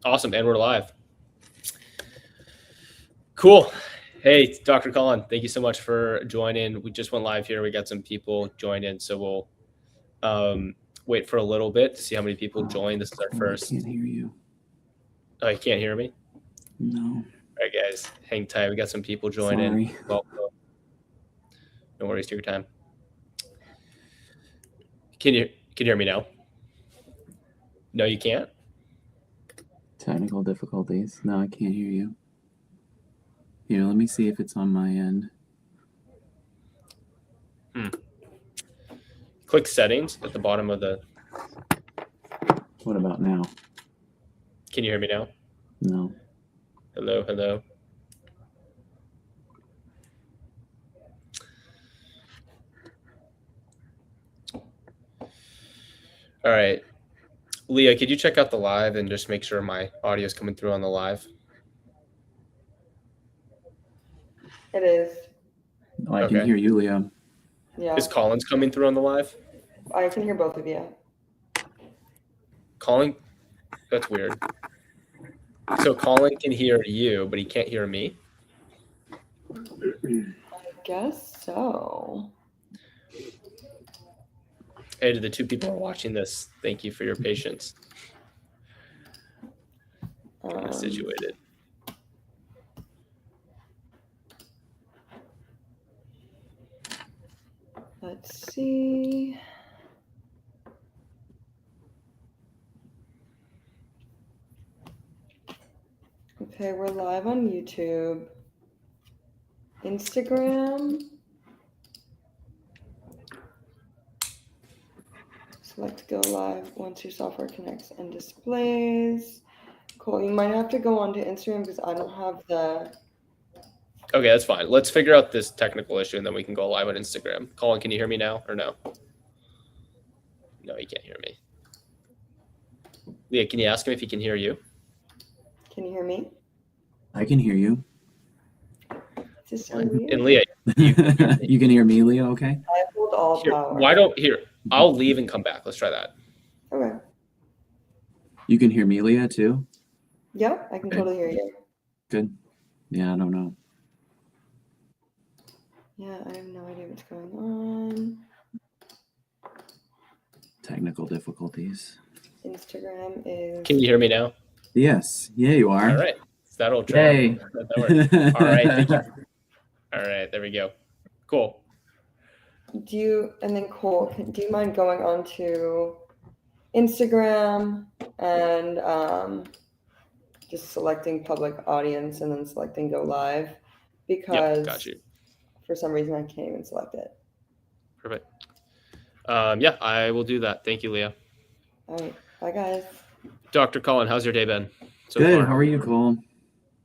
Awesome. And we're live. Cool. Hey, Dr. Collin, thank you so much for joining. We just went live here. We got some people joined in, so we'll wait for a little bit to see how many people join. This is our first. I can't hear you. Oh, you can't hear me? No. All right, guys, hang tight. We got some people joining. Welcome. No worries, take your time. Can you hear me now? No, you can't? Technical difficulties. No, I can't hear you. Here, let me see if it's on my end. Click settings at the bottom of the... What about now? Can you hear me now? No. Hello, hello. All right. Leah, could you check out the live and just make sure my audio is coming through on the live? It is. Oh, I can hear you, Leah. Yeah. Is Collin's coming through on the live? I can hear both of you. Collin? That's weird. So Collin can hear you, but he can't hear me? I guess so. Hey, to the two people who are watching this, thank you for your patience. Getting situated. Let's see. Okay, we're live on YouTube. Instagram. Select go live once your software connects and displays. Cool. You might have to go onto Instagram because I don't have the... Okay, that's fine. Let's figure out this technical issue and then we can go live on Instagram. Collin, can you hear me now or no? No, he can't hear me. Leah, can you ask him if he can hear you? Can you hear me? I can hear you. Is this so weird? And Leah, you can hear me, Leah, okay? I hold all power. Why don't here? I'll leave and come back. Let's try that. Okay. You can hear me, Leah, too? Yep, I can totally hear you. Good. Yeah, I don't know. Yeah, I have no idea what's going on. Technical difficulties. Instagram is... Can you hear me now? Yes. Yeah, you are. All right. That'll try. Yay. That worked. All right. Thank you. All right. There we go. Cool. Do you mind going on to Instagram and just selecting public audience and then selecting go live? Because got you. For some reason I can't even select it. Perfect. Yeah, I will do that. Thank you, Leah. All right. Bye, guys. Dr. Collin, how's your day been so Good. far? How are you, Cole?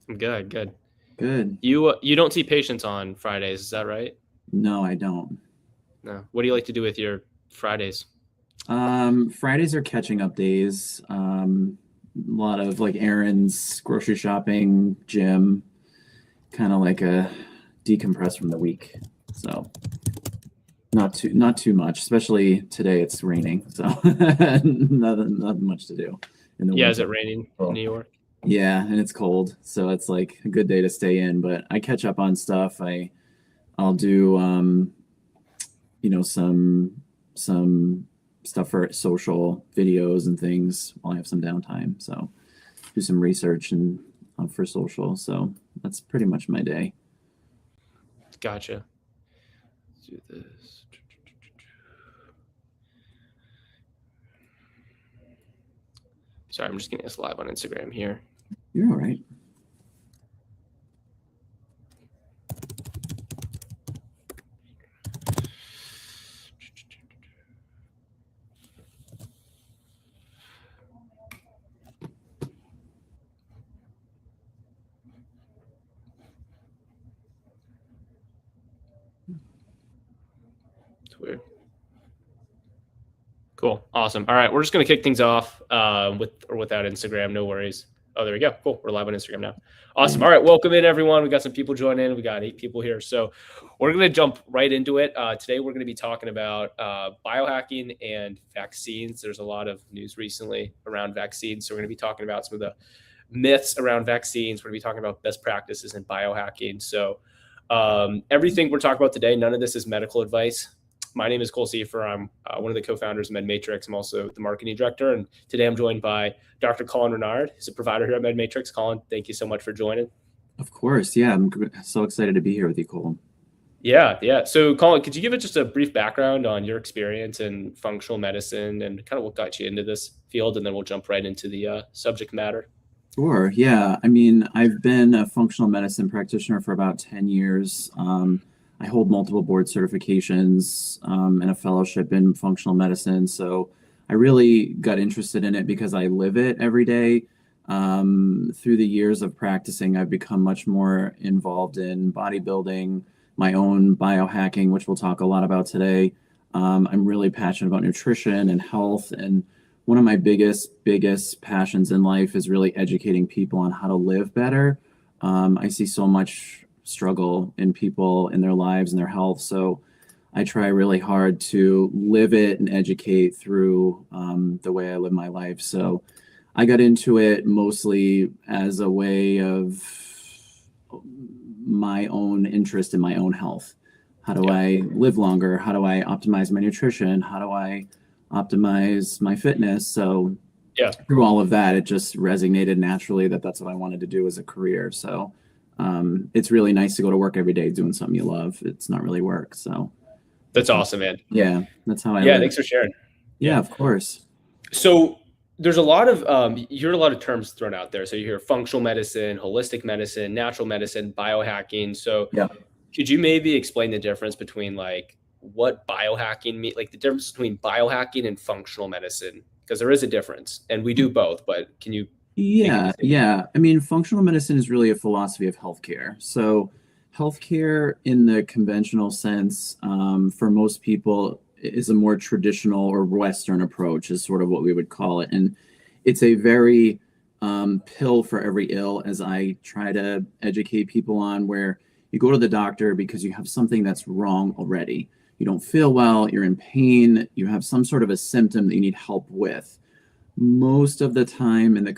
I'm good. Good. Good. You don't see patients on Fridays, is that right? No, I don't. No. What do you like to do with your Fridays? Fridays are catching up days. A lot of like errands, grocery shopping, gym, kind of like a decompress from the week. So not too much, especially today it's raining. So nothing much to do. In the winter. Is it raining in New York? Yeah, and it's cold. So it's like a good day to stay in, but I catch up on stuff. I'll do some stuff for social videos and things while I have some downtime. So do some research and for social. So that's pretty much my day. Gotcha. Let's do this. Sorry, I'm just getting this live on Instagram here. You're all right. It's weird. Cool. Awesome. All right. We're just going to kick things off with or without Instagram. No worries. Oh, there we go. Cool. We're live on Instagram now. Awesome. All right. Welcome in, everyone. We got some people joining in. We got 8 people here. So we're going to jump right into it. Today, we're going to be talking about biohacking and vaccines. There's a lot of news recently around vaccines. So we're going to be talking about some of the myths around vaccines. We're going to be talking about best practices in biohacking. So everything we're talking about today, none of this is medical advice. My name is Cole Seifer. I'm one of the co-founders of MedMatrix. I'm also the marketing director. And today I'm joined by Dr. Collin Renaud. He's a provider here at MedMatrix. Collin, thank you so much for joining. Of course. Yeah, I'm so excited to be here with you, Cole. Yeah. So, Collin, could you give us just a brief background on your experience in functional medicine and kind of what got you into this field? And then we'll jump right into the subject matter. Sure. Yeah. I mean, I've been a functional medicine practitioner for about 10 years. I hold multiple board certifications and a fellowship in functional medicine. So I really got interested in it because I live it every day. Through the years of practicing, I've become much more involved in bodybuilding, my own biohacking, which we'll talk a lot about today. I'm really passionate about nutrition and health. And one of my biggest passions in life is really educating people on how to live better. I see so much struggle in people in their lives and their health. So I try really hard to live it and educate through the way I live my life. So I got into it mostly as a way of my own interest in my own health. How do I live longer? How do I optimize my nutrition? How do I optimize my fitness? So through all of that, it just resonated naturally that that's what I wanted to do as a career. So it's really nice to go to work every day doing something you love. It's not really work. So that's awesome, man. Yeah, that's how I live. live. Thanks for sharing. Yeah, of course. So there's a lot of you hear a lot of terms thrown out there. So you hear functional medicine, holistic medicine, natural medicine, biohacking. So could you maybe explain the difference between like what biohacking means, like the difference between biohacking and functional medicine? Because there is a difference, and we do both. But can you? Yeah. I mean, functional medicine is really a philosophy of healthcare. So healthcare in the conventional sense, for most people, is a more traditional or Western approach, is sort of what we would call it. And it's a very pill for every ill, as I try to educate people on, where you go to the doctor because you have something that's wrong already. You don't feel well, you're in pain, you have some sort of a symptom that you need help with. Most of the time in the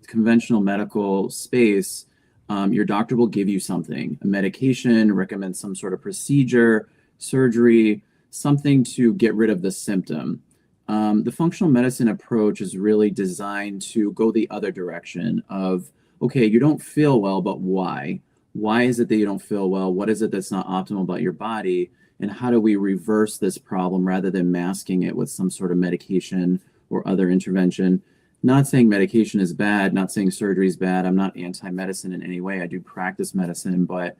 conventional medical space, your doctor will give you something, a medication, recommend some sort of procedure, surgery, something to get rid of the symptom. The functional medicine approach is really designed to go the other direction of, okay, you don't feel well, but why? Why is it that you don't feel well? What is it that's not optimal about your body? And how do we reverse this problem rather than masking it with some sort of medication or other intervention? Not saying medication is bad, not saying surgery is bad. I'm not anti-medicine in any way. I do practice medicine, but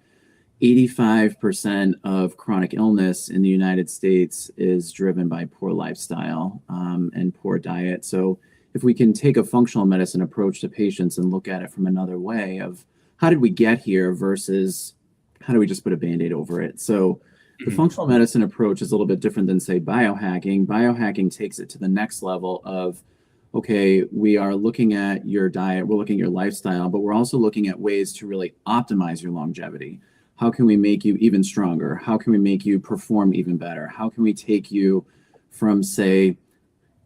85% of chronic illness in the United States is driven by poor lifestyle and poor diet. So if we can take a functional medicine approach to patients and look at it from another way of how did we get here versus how do we just put a Band-Aid over it? So the functional medicine approach is a little bit different than, say, biohacking. Biohacking takes it to the next level of, okay, we are looking at your diet, we're looking at your lifestyle, but we're also looking at ways to really optimize your longevity. How can we make you even stronger? How can we make you perform even better? How can we take you from, say,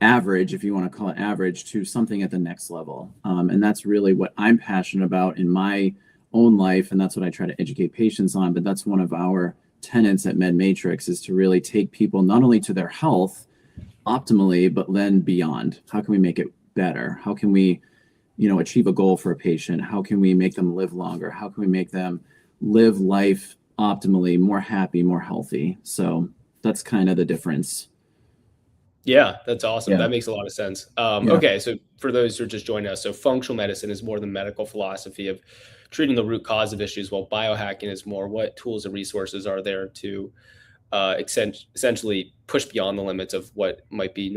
average, if you want to call it average, to something at the next level? And that's really what I'm passionate about in my own life, and that's what I try to educate patients on. But that's one of our tenets at MedMatrix, is to really take people not only to their health optimally, but then beyond. How can we make it better? How can we, achieve a goal for a patient? How can we make them live longer? How can we make them live life optimally, more happy, more healthy? So that's kind of the difference. Yeah, that's awesome. That makes a lot of sense. Okay, so for those who are just joining us, so functional medicine is more the medical philosophy of treating the root cause of issues, while biohacking is more what tools and resources are there to essentially push beyond the limits of what might be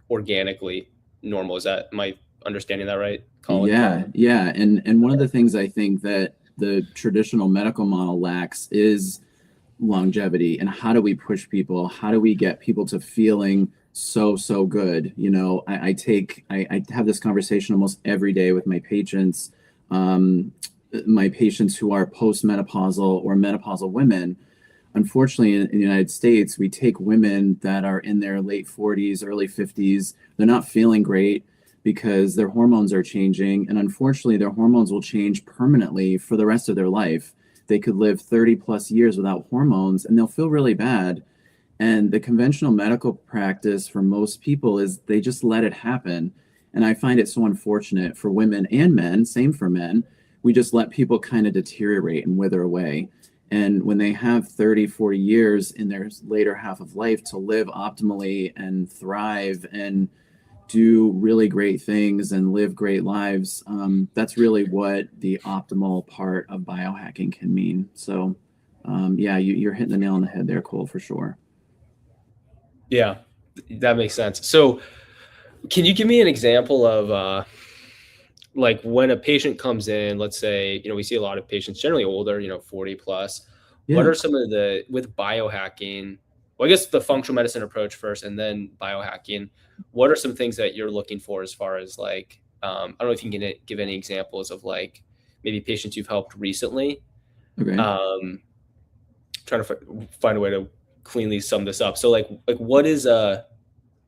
organically normal. Am I understanding that right, Collin? Yeah. And one of the things I think that the traditional medical model lacks is longevity. And how do we push people? How do we get people to feeling so good? I have this conversation almost every day with my patients who are postmenopausal or menopausal women. Unfortunately, in the United States, we take women that are in their late 40s, early 50s. They're not feeling great. because their hormones are changing. And unfortunately, their hormones will change permanently for the rest of their life. They could live 30 plus years without hormones and they'll feel really bad. And the conventional medical practice for most people is they just let it happen. And I find it so unfortunate for women and men, same for men. We just let people kind of deteriorate and wither away. And when they have 30, 40 years in their later half of life to live optimally and thrive and do really great things and live great lives, that's really what the optimal part of biohacking can mean. So, yeah, you're hitting the nail on the head there, Cole, for sure. Yeah, that makes sense. So can you give me an example of like when a patient comes in, let's say, we see a lot of patients generally older, 40 plus. Yeah. What are some of with biohacking? Well, I guess the functional medicine approach first and then biohacking. What are some things that you're looking for as far as like, I don't know if you can give any examples of like maybe patients you've helped recently. Okay. Trying to find a way to cleanly sum this up. So like what is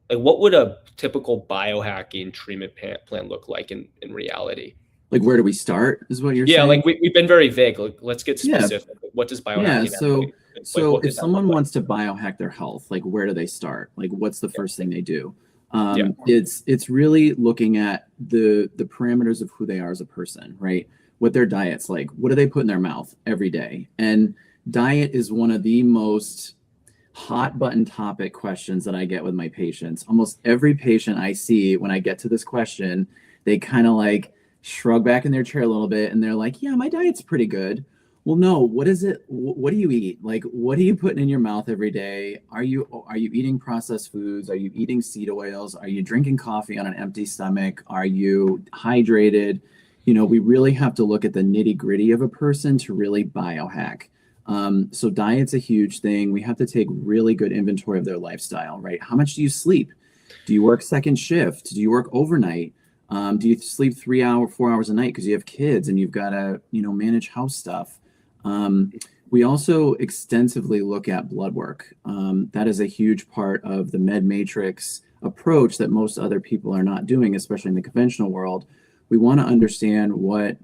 what would a typical biohacking treatment plan look like in reality? Like, where do we start is what you're Yeah, saying? like we've been very vague. Like, let's get Yeah. specific. What does biohacking Yeah, actually, so what if does that someone look like? wants to biohack their health, like where do they start? Like what's the first thing they do? Yeah. It's really looking at the parameters of who they are as a person, right? What their diet's like, what do they put in their mouth every day? And diet is one of the most hot button topic questions that I get with my patients. Almost every patient I see, when I get to this question, they kind of like shrug back in their chair a little bit and they're like, yeah, my diet's pretty good. Well, no, what is it? What do you eat? Like, what are you putting in your mouth every day? Are you eating processed foods? Are you eating seed oils? Are you drinking coffee on an empty stomach? Are you hydrated? We really have to look at the nitty gritty of a person to really biohack. So diet's a huge thing. We have to take really good inventory of their lifestyle, right? How much do you sleep? Do you work second shift? Do you work overnight? Do you sleep 4 hours a night because you have kids and you've got to, manage house stuff? We also extensively look at blood work. That is a huge part of the med matrix approach that most other people are not doing, especially in the conventional world. We want to understand what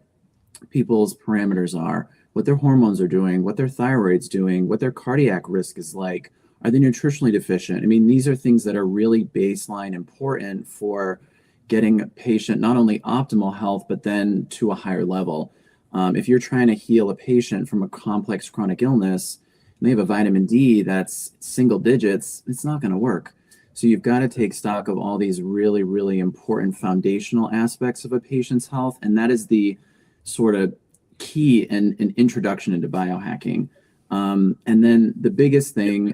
people's parameters are, what their hormones are doing, what their thyroid's doing, what their cardiac risk is like. Are they nutritionally deficient? I mean, these are things that are really baseline important for getting a patient not only optimal health, but then to a higher level. If you're trying to heal a patient from a complex chronic illness, and they have a vitamin D that's single digits, it's not going to work. So you've got to take stock of all these really, really important foundational aspects of a patient's health. And that is the sort of key and an introduction into biohacking. And then the biggest thing,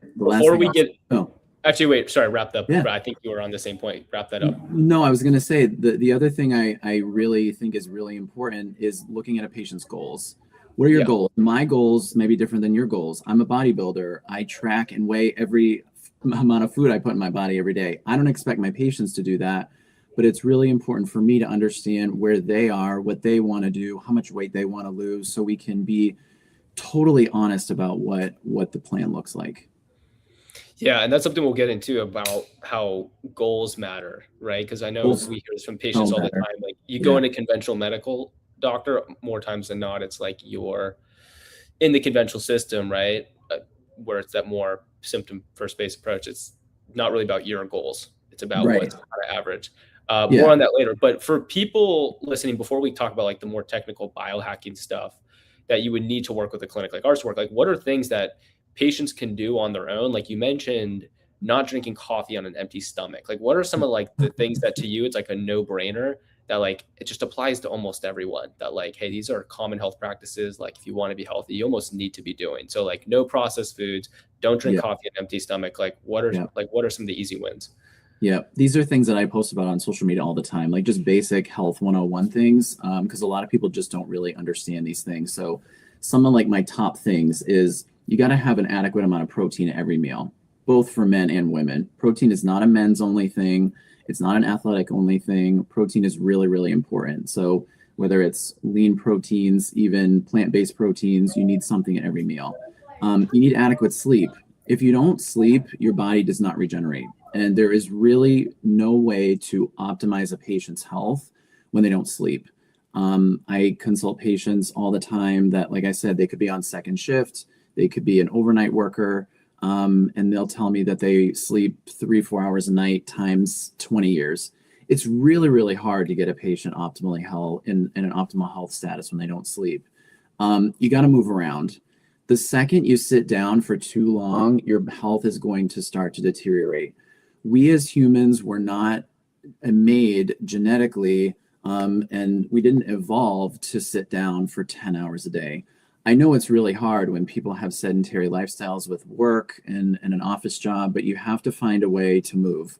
actually, wait, sorry, wrap that up. Yeah. I think you were on the same point. Wrap that up. No, I was going to say the other thing I really think is really important is looking at a patient's goals. What are your goals? My goals may be different than your goals. I'm a bodybuilder. I track and weigh every amount of food I put in my body every day. I don't expect my patients to do that, but it's really important for me to understand where they are, what they want to do, how much weight they want to lose, so we can be totally honest about what the plan looks like. Yeah, and that's something we'll get into about how goals matter, right? Because I know we hear this from patients all the time. Like you go into conventional medical doctor, more times than not, it's like you're in the conventional system, right? Where it's that more symptom first based approach. It's not really about your goals. It's about what's kind of average. More on that later. But for people listening, before we talk about like the more technical biohacking stuff that you would need to work with a clinic like ours to work, like what are things that patients can do on their own? Like you mentioned, not drinking coffee on an empty stomach. Like what are some of like the things that to you, it's like a no brainer that like, it just applies to almost everyone that like, hey, these are common health practices. Like if you want to be healthy, you almost need to be doing. So like no processed foods, don't drink coffee on an empty stomach. Like what are some of the easy wins? Yeah, these are things that I post about on social media all the time, like just basic health 101 things, because a lot of people just don't really understand these things. So some of like my top things is you got to have an adequate amount of protein at every meal, both for men and women. Protein is not a men's only thing. It's not an athletic only thing. Protein is really, really important. So whether it's lean proteins, even plant-based proteins, you need something at every meal. You need adequate sleep. If you don't sleep, your body does not regenerate. And there is really no way to optimize a patient's health when they don't sleep. I consult patients all the time that, like I said, they could be on second shift, they could be an overnight worker, and they'll tell me that they sleep 3-4 hours a night times 20 years. It's really, really hard to get a patient optimally in an optimal health status when they don't sleep. You got to move around. The second you sit down for too long, your health is going to start to deteriorate. We as humans were not made genetically, and we didn't evolve to sit down for 10 hours a day. I know it's really hard when people have sedentary lifestyles with work and an office job, but you have to find a way to move.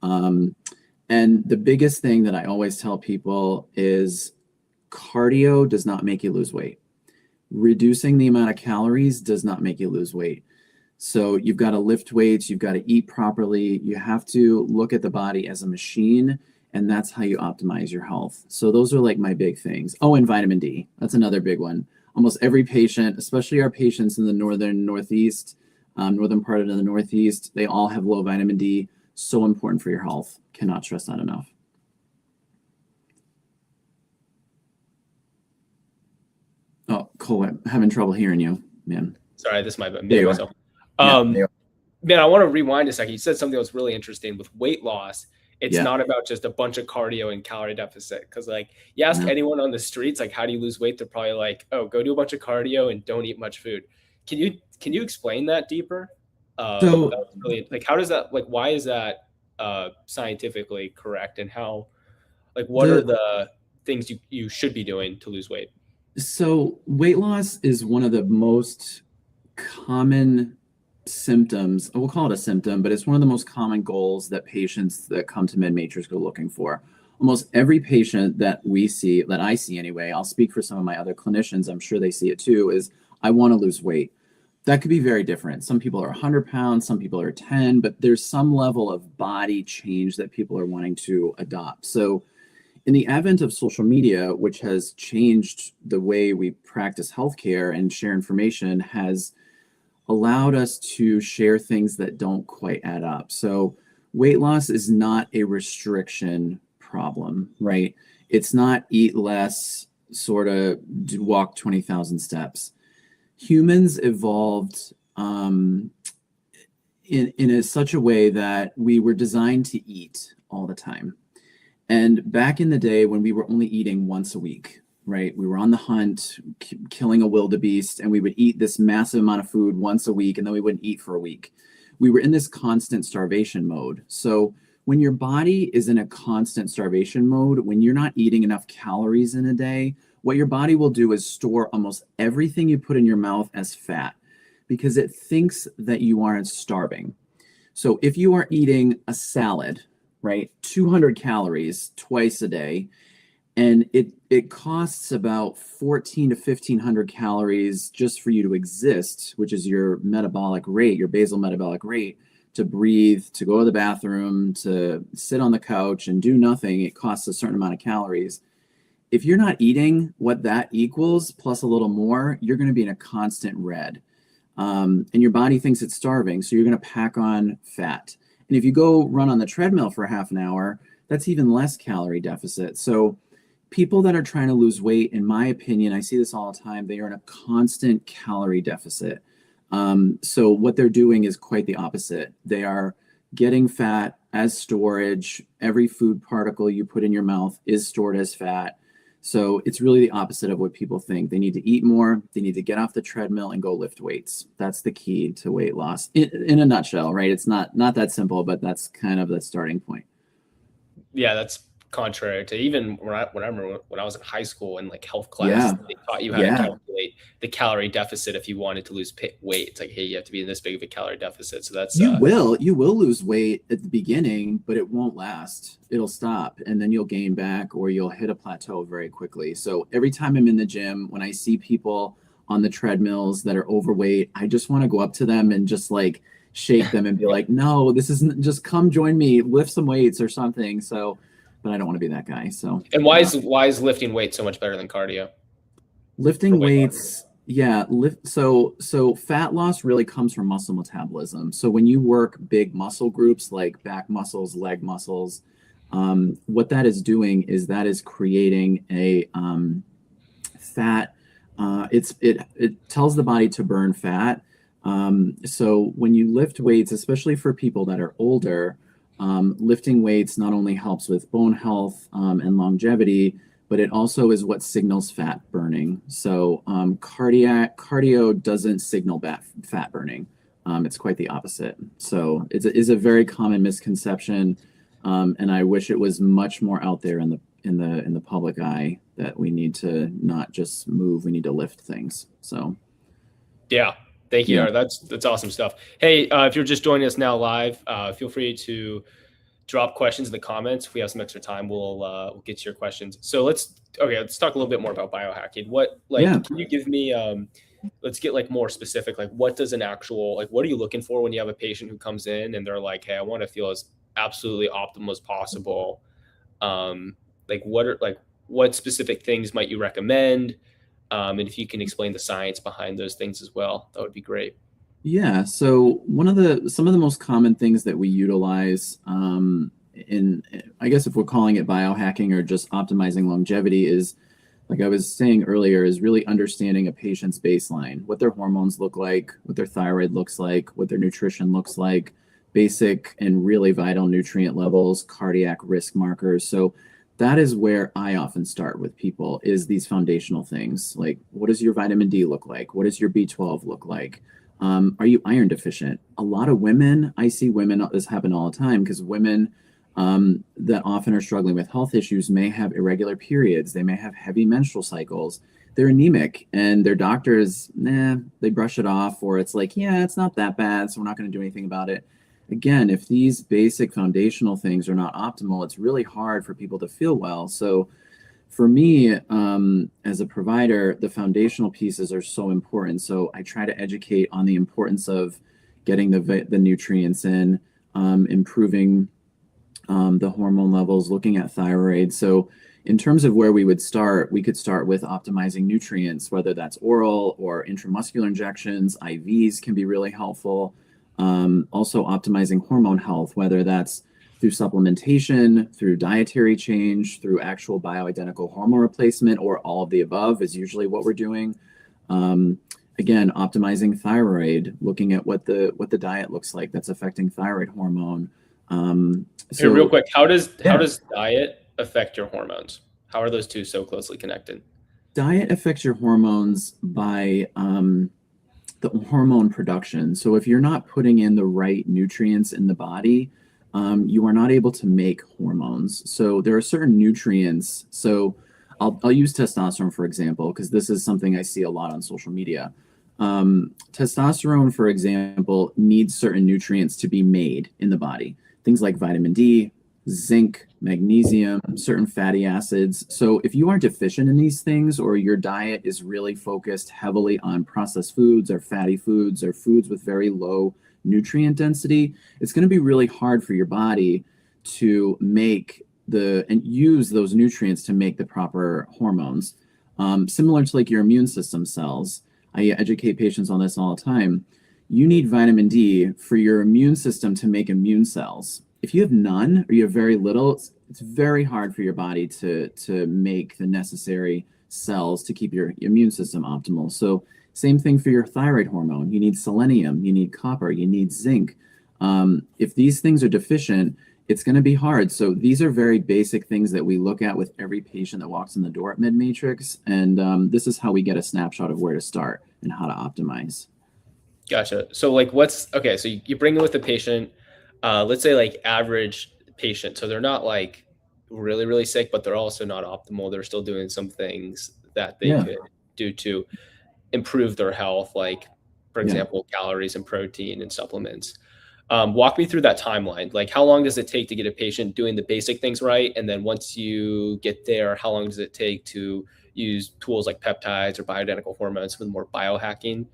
And the biggest thing that I always tell people is cardio does not make you lose weight. Reducing the amount of calories does not make you lose weight. So you've got to lift weights, you've got to eat properly, you have to look at the body as a machine, and that's how you optimize your health. So those are like my big things. Oh, and vitamin D. That's another big one. Almost every patient, especially our patients in the northern part of the Northeast, they all have low vitamin D. So important for your health. Cannot stress that enough. Oh, Cole, I'm having trouble hearing you, man. Sorry, this might There be you myself. are. Man, I want to rewind a second. You said something that was really interesting with weight loss. It's Yeah. not about just a bunch of cardio and calorie deficit. Because like you ask Yeah. anyone on the streets, like, how do you lose weight? They're probably like, oh, go do a bunch of cardio and don't eat much food. Can you explain that deeper? So- that was really, like, how does that, like, why is that scientifically correct? And how, like, what are the things you should be doing to lose weight? So weight loss is one of the most common symptoms. We'll call it a symptom, but it's one of the most common goals that patients that come to MedMatrix go looking for. Almost every patient that we see, that I see anyway, I'll speak for some of my other clinicians, I'm sure they see it too, is I want to lose weight. That could be very different. Some people are 100 pounds, some people are 10, but there's some level of body change that people are wanting to adopt. So in the advent of social media, which has changed the way we practice healthcare and share information, has allowed us to share things that don't quite add up. So weight loss is not a restriction problem, right? It's not eat less, sort of walk 20,000 steps. Humans evolved in such a way that we were designed to eat all the time. And back in the day when we were only eating once a week, right? We were on the hunt, killing a wildebeest, and we would eat this massive amount of food once a week, and then we wouldn't eat for a week. We were in this constant starvation mode. So when your body is in a constant starvation mode, when you're not eating enough calories in a day, what your body will do is store almost everything you put in your mouth as fat because it thinks that you aren't starving. So if you are eating a salad, right, 200 calories twice a day, and it costs about 1,400 to 1,500 calories just for you to exist, which is your metabolic rate, your basal metabolic rate, to breathe, to go to the bathroom, to sit on the couch and do nothing. It costs a certain amount of calories. If you're not eating what that equals plus a little more, you're going to be in a constant red. And your body thinks it's starving, so you're going to pack on fat. And if you go run on the treadmill for half an hour, that's even less calorie deficit. So people that are trying to lose weight, in my opinion, I see this all the time, they are in a constant calorie deficit. So what they're doing is quite the opposite. They are getting fat as storage. Every food particle you put in your mouth is stored as fat. So it's really the opposite of what people think. They need to eat more. They need to get off the treadmill and go lift weights. That's the key to weight loss in a nutshell, right? It's not that simple, but that's kind of the starting point. Yeah, that's contrary to even when I remember when I was in high school in like health class, Yeah. they taught you how to calculate the calorie deficit if you wanted to lose weight. It's like, hey, you have to be in this big of a calorie deficit. So that's you will lose weight at the beginning, but it won't last. It'll stop, and then you'll gain back, or you'll hit a plateau very quickly. So every time I'm in the gym, when I see people on the treadmills that are overweight, I just want to go up to them and just like shake them and be like, no, this isn't, just come join me, lift some weights or something. So, but I don't want to be that guy. So, and why is lifting weights so much better than cardio? Lifting weights, Yeah, so fat loss really comes from muscle metabolism. So when you work big muscle groups like back muscles, leg muscles, what that is doing is that is creating a fat. It tells the body to burn fat. So when you lift weights, especially for people that are older, lifting weights not only helps with bone health and longevity, but it also is what signals fat burning. So cardio doesn't signal fat burning. It's quite the opposite. So it is a very common misconception, and I wish it was much more out there in the public eye that we need to not just move, we need to lift things. So yeah. Thank you. Yeah. That's awesome stuff. Hey, if you're just joining us now live, feel free to drop questions in the comments. If we have some extra time, we'll get to your questions. So let's talk a little bit more about biohacking. Can you give me let's get like more specific, like what does an actual, like what are you looking for when you have a patient who comes in and they're like, hey, I want to feel as absolutely optimal as possible. What specific things might you recommend? And if you can explain the science behind those things as well, that would be great. Yeah, so some of the most common things that we utilize in, I guess if we're calling it biohacking or just optimizing longevity, is, like I was saying earlier, is really understanding a patient's baseline, what their hormones look like, what their thyroid looks like, what their nutrition looks like, basic and really vital nutrient levels, cardiac risk markers. So that is where I often start with people, is these foundational things, like what does your vitamin D look like? What does your B12 look like? Are you iron deficient? A lot of women, I see women, this happen all the time, because women that often are struggling with health issues may have irregular periods. They may have heavy menstrual cycles. They're anemic, and their doctors, they brush it off, or it's like, yeah, it's not that bad, so we're not going to do anything about it. Again, if these basic foundational things are not optimal, it's really hard for people to feel well. So for me, as a provider, the foundational pieces are so important. So I try to educate on the importance of getting the nutrients in, improving the hormone levels, looking at thyroid. So in terms of where we would start, we could start with optimizing nutrients, whether that's oral or intramuscular injections. IVs can be really helpful. Also optimizing hormone health, whether that's through supplementation, through dietary change, through actual bioidentical hormone replacement, or all of the above is usually what we're doing. Again, optimizing thyroid, looking at what the diet looks like that's affecting thyroid hormone. Hey, real quick, how does diet affect your hormones? How are those two so closely connected? Diet affects your hormones by the hormone production. So if you're not putting in the right nutrients in the body, you are not able to make hormones. So there are certain nutrients. So I'll use testosterone, for example, because this is something I see a lot on social media. Testosterone, for example, needs certain nutrients to be made in the body. Things like vitamin D, zinc, magnesium, certain fatty acids. So if you are deficient in these things, or your diet is really focused heavily on processed foods or fatty foods or foods with very low nutrient density, it's going to be really hard for your body to make and use those nutrients to make the proper hormones. Similar to like your immune system cells. I educate patients on this all the time. You need vitamin D for your immune system to make immune cells. If you have none or you have very little, it's very hard for your body to make the necessary cells to keep your immune system optimal. So same thing for your thyroid hormone. You need selenium, you need copper, you need zinc. If these things are deficient, it's going to be hard. So these are very basic things that we look at with every patient that walks in the door at MidMatrix. And this is how we get a snapshot of where to start and how to optimize. Gotcha. So like so you bring in with the patient, let's say like average patient. So they're not like really, really sick, but they're also not optimal. They're still doing some things that they could do to improve their health, like, for example, calories and protein and supplements. Walk me through that timeline. Like, how long does it take to get a patient doing the basic things right? And then once you get there, how long does it take to use tools like peptides or bioidentical hormones with more biohacking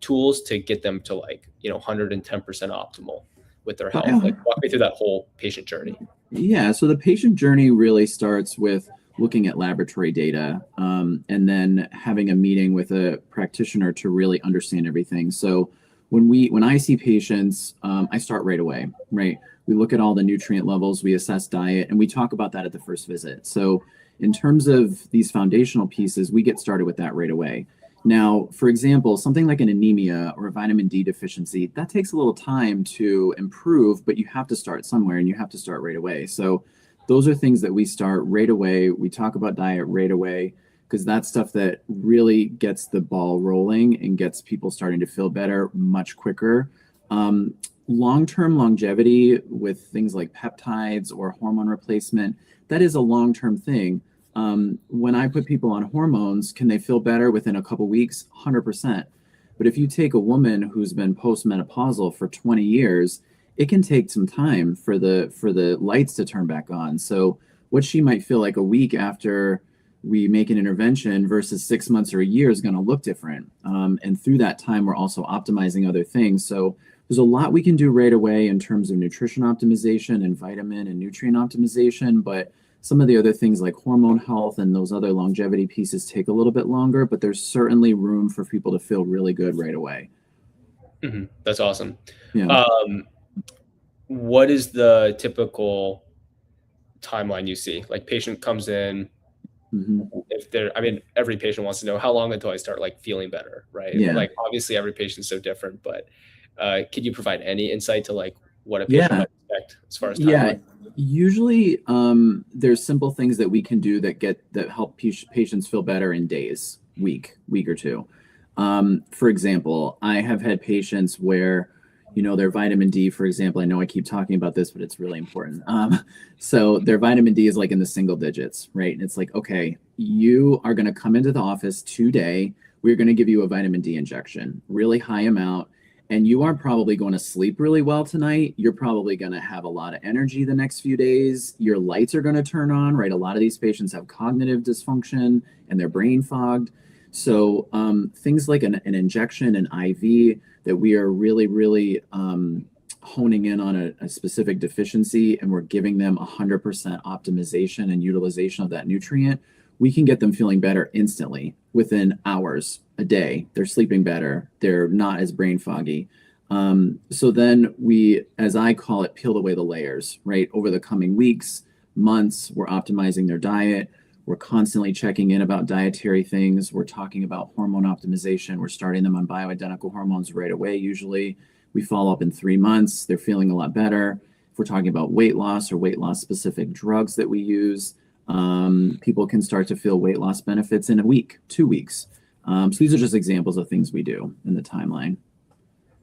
tools to get them to 110% optimal with their health? Like, walk me through that whole patient journey. Yeah, so the patient journey really starts with looking at laboratory data, and then having a meeting with a practitioner to really understand everything. So when I see patients, I start right away, right? We look at all the nutrient levels, we assess diet, and we talk about that at the first visit. So in terms of these foundational pieces, we get started with that right away. Now, for example, something like an anemia or a vitamin D deficiency, that takes a little time to improve, but you have to start somewhere and you have to start right away. So those are things that we start right away. We talk about diet right away because that's stuff that really gets the ball rolling and gets people starting to feel better much quicker. Long-term longevity with things like peptides or hormone replacement, that is a long-term thing. When I put people on hormones, can they feel better within a couple weeks? 100%. But if you take a woman who's been postmenopausal for 20 years, it can take some time for the lights to turn back on. So what she might feel like a week after we make an intervention versus 6 months or a year is going to look different. And through that time, we're also optimizing other things. So there's a lot we can do right away in terms of nutrition optimization and vitamin and nutrient optimization, but some of the other things like hormone health and those other longevity pieces take a little bit longer, but there's certainly room for people to feel really good right away. Mm-hmm. That's awesome. Yeah. What is the typical timeline you see? Like patient comes in, if they're, I mean, every patient wants to know how long until I start like feeling better, right? Yeah. Like obviously every patient's so different, but could you provide any insight to like what a patient might expect as far as timeline? Usually there's simple things that we can do that help patients feel better in days, week or two. For example, I have had patients where, their vitamin D, for example, I know I keep talking about this, but it's really important. So their vitamin D is like in the single digits, right? And it's like, okay, you are going to come into the office today. We're going to give you a vitamin D injection, really high amount. And you are probably going to sleep really well tonight. You're probably going to have a lot of energy the next few days. Your lights are going to turn on, right? A lot of these patients have cognitive dysfunction and they're brain fogged. So things like an injection, an IV, that we are really, really honing in on a specific deficiency, and we're giving them 100% optimization and utilization of that nutrient, we can get them feeling better instantly within hours, a day. They're sleeping better. They're not as brain foggy. So then we, as I call it, peel away the layers, right? Over the coming weeks, months, we're optimizing their diet. We're constantly checking in about dietary things. We're talking about hormone optimization. We're starting them on bioidentical hormones right away. Usually we follow up in 3 months. They're feeling a lot better. If we're talking about weight loss or weight loss specific drugs that we use, people can start to feel weight loss benefits in a week, 2 weeks. So these are just examples of things we do in the timeline.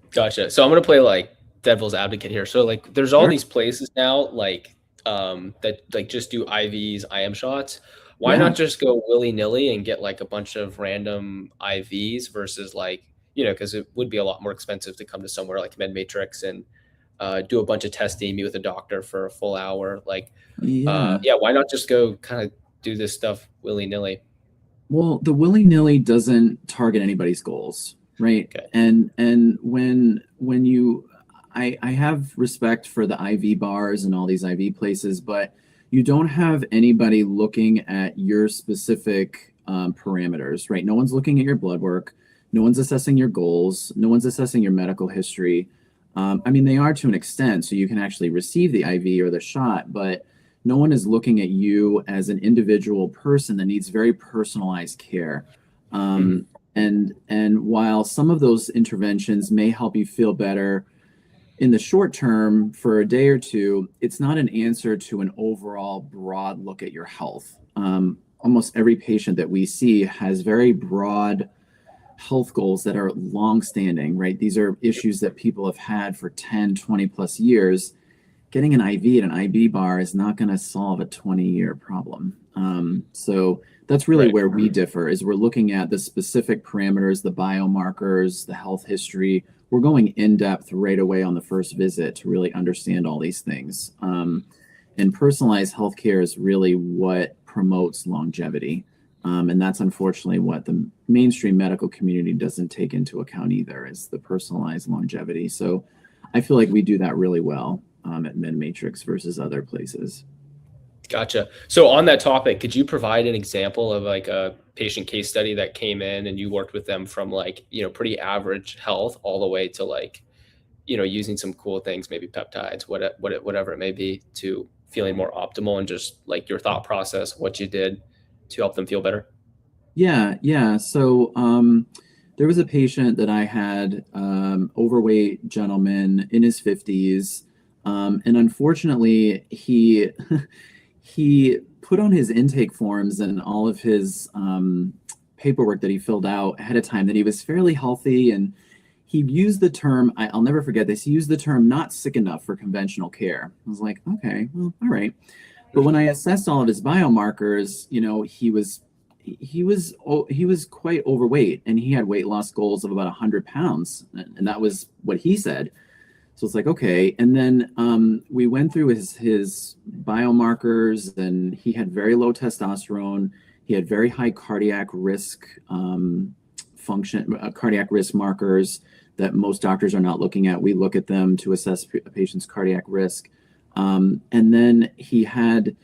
Gotcha. So I'm going to play like devil's advocate here. So like there's all these places now like that like just do IVs, IM shots. Why not just go willy-nilly and get like a bunch of random IVs versus like, because it would be a lot more expensive to come to somewhere like MedMatrix and do a bunch of testing, meet with a doctor for a full hour. Like, why not just go kind of do this stuff willy-nilly? Well, the willy-nilly doesn't target anybody's goals, right? Okay. And when you, I have respect for the IV bars and all these IV places, but you don't have anybody looking at your specific parameters, right? No one's looking at your blood work. No one's assessing your goals. No one's assessing your medical history. I mean, they are to an extent, so you can actually receive the IV or the shot, but no one is looking at you as an individual person that needs very personalized care. And while some of those interventions may help you feel better in the short term for a day or two, it's not an answer to an overall broad look at your health. Almost every patient that we see has very broad health goals that are long-standing, right? These are issues that people have had for 10, 20 plus years. Getting an IV at an IV bar is not going to solve a 20-year problem. So that's really where we differ, is we're looking at the specific parameters, the biomarkers, the health history. We're going in depth right away on the first visit to really understand all these things. And personalized healthcare is really what promotes longevity. And that's unfortunately what the mainstream medical community doesn't take into account either, is the personalized longevity. So I feel like we do that really well at MedMatrix versus other places. Gotcha. So on that topic, could you provide an example of like a patient case study that came in and you worked with them from like, pretty average health all the way to like, using some cool things, maybe peptides, whatever it may be, to feeling more optimal, and just like your thought process, what you did to help them feel better? Yeah. So there was a patient that I had, overweight gentleman in his 50s. And unfortunately, he he put on his intake forms and all of his paperwork that he filled out ahead of time that he was fairly healthy. And he used the term, I'll never forget this, he used the term not sick enough for conventional care. I was like, okay, well, all right. But when I assessed all of his biomarkers, he was quite overweight, and he had weight loss goals of about 100 pounds, and that was what he said. So it's like, okay. And then we went through his biomarkers, and he had very low testosterone. He had very high cardiac risk cardiac risk markers that most doctors are not looking at. We look at them to assess a patient's cardiac risk. And then he had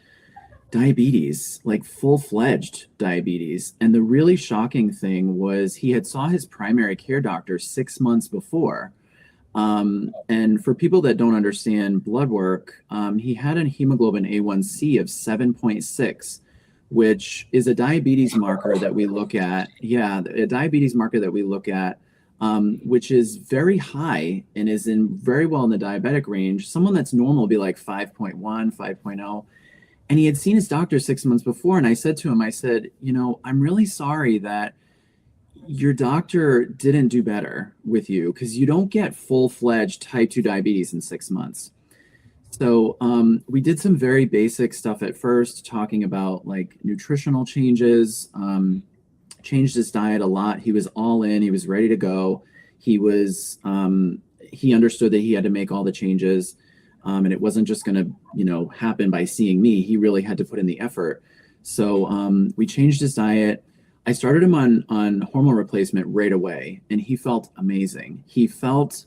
diabetes, like full-fledged diabetes. And the really shocking thing was he had saw his primary care doctor 6 months before. And for people that don't understand blood work, he had a hemoglobin A1C of 7.6, which is a diabetes marker that we look at. Yeah, a diabetes marker that we look at, which is very high and is very well in the diabetic range. Someone that's normal would be like 5.1, 5.0. And he had seen his doctor 6 months before. And I said to him, I said, I'm really sorry that your doctor didn't do better with you, because you don't get full-fledged type 2 diabetes in 6 months. So we did some very basic stuff at first, talking about like nutritional changes, changed his diet a lot. He was all in, he was ready to go. He understood that he had to make all the changes. And it wasn't just going to, happen by seeing me. He really had to put in the effort. So we changed his diet. I started him on hormone replacement right away, and he felt amazing. He felt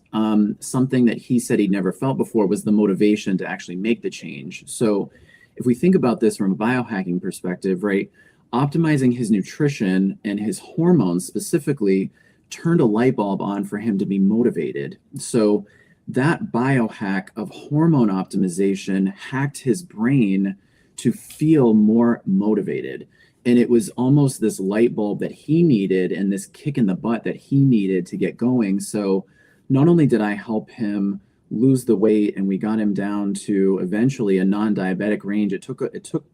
something that he said he'd never felt before, was the motivation to actually make the change. So if we think about this from a biohacking perspective, right, optimizing his nutrition and his hormones specifically turned a light bulb on for him to be motivated. So that biohack of hormone optimization hacked his brain to feel more motivated. And it was almost this light bulb that he needed, and this kick in the butt that he needed to get going. So not only did I help him lose the weight, and we got him down to eventually a non-diabetic range. It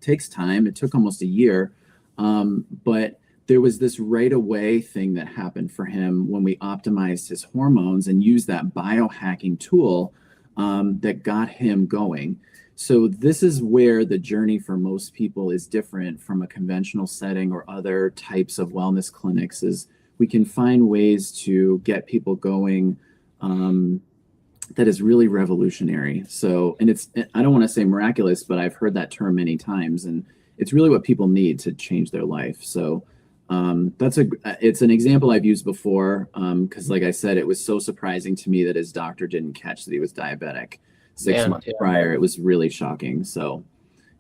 takes time. It took almost a year. But there was this right away thing that happened for him when we optimized his hormones and used that biohacking tool that got him going. So this is where the journey for most people is different from a conventional setting or other types of wellness clinics. Is we can find ways to get people going that is really revolutionary. So, and I don't want to say miraculous, but I've heard that term many times, and it's really what people need to change their life. So it's an example I've used before, because like I said, it was so surprising to me that his doctor didn't catch that he was diabetic 6 months prior. It was really shocking. So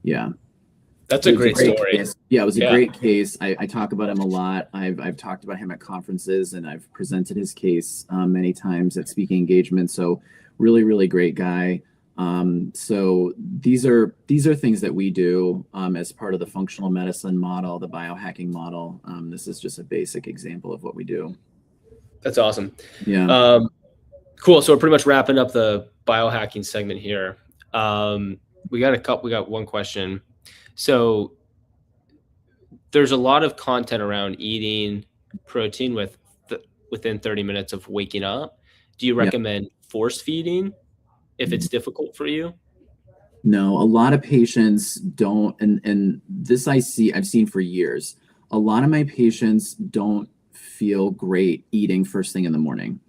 yeah. That's a great story. Case. Yeah, it was a great case. I talk about him a lot. I've talked about him at conferences, and I've presented his case many times at speaking engagements. So really, really great guy. So these are things that we do as part of the functional medicine model, the biohacking model. This is just a basic example of what we do. That's awesome. Yeah. Cool. So we're pretty much wrapping up the biohacking segment here. We got one question. So there's a lot of content around eating protein within 30 minutes of waking up. Do you recommend force feeding if it's difficult for you? No, a lot of patients don't, and this I've seen for years. A lot of my patients don't feel great eating first thing in the morning.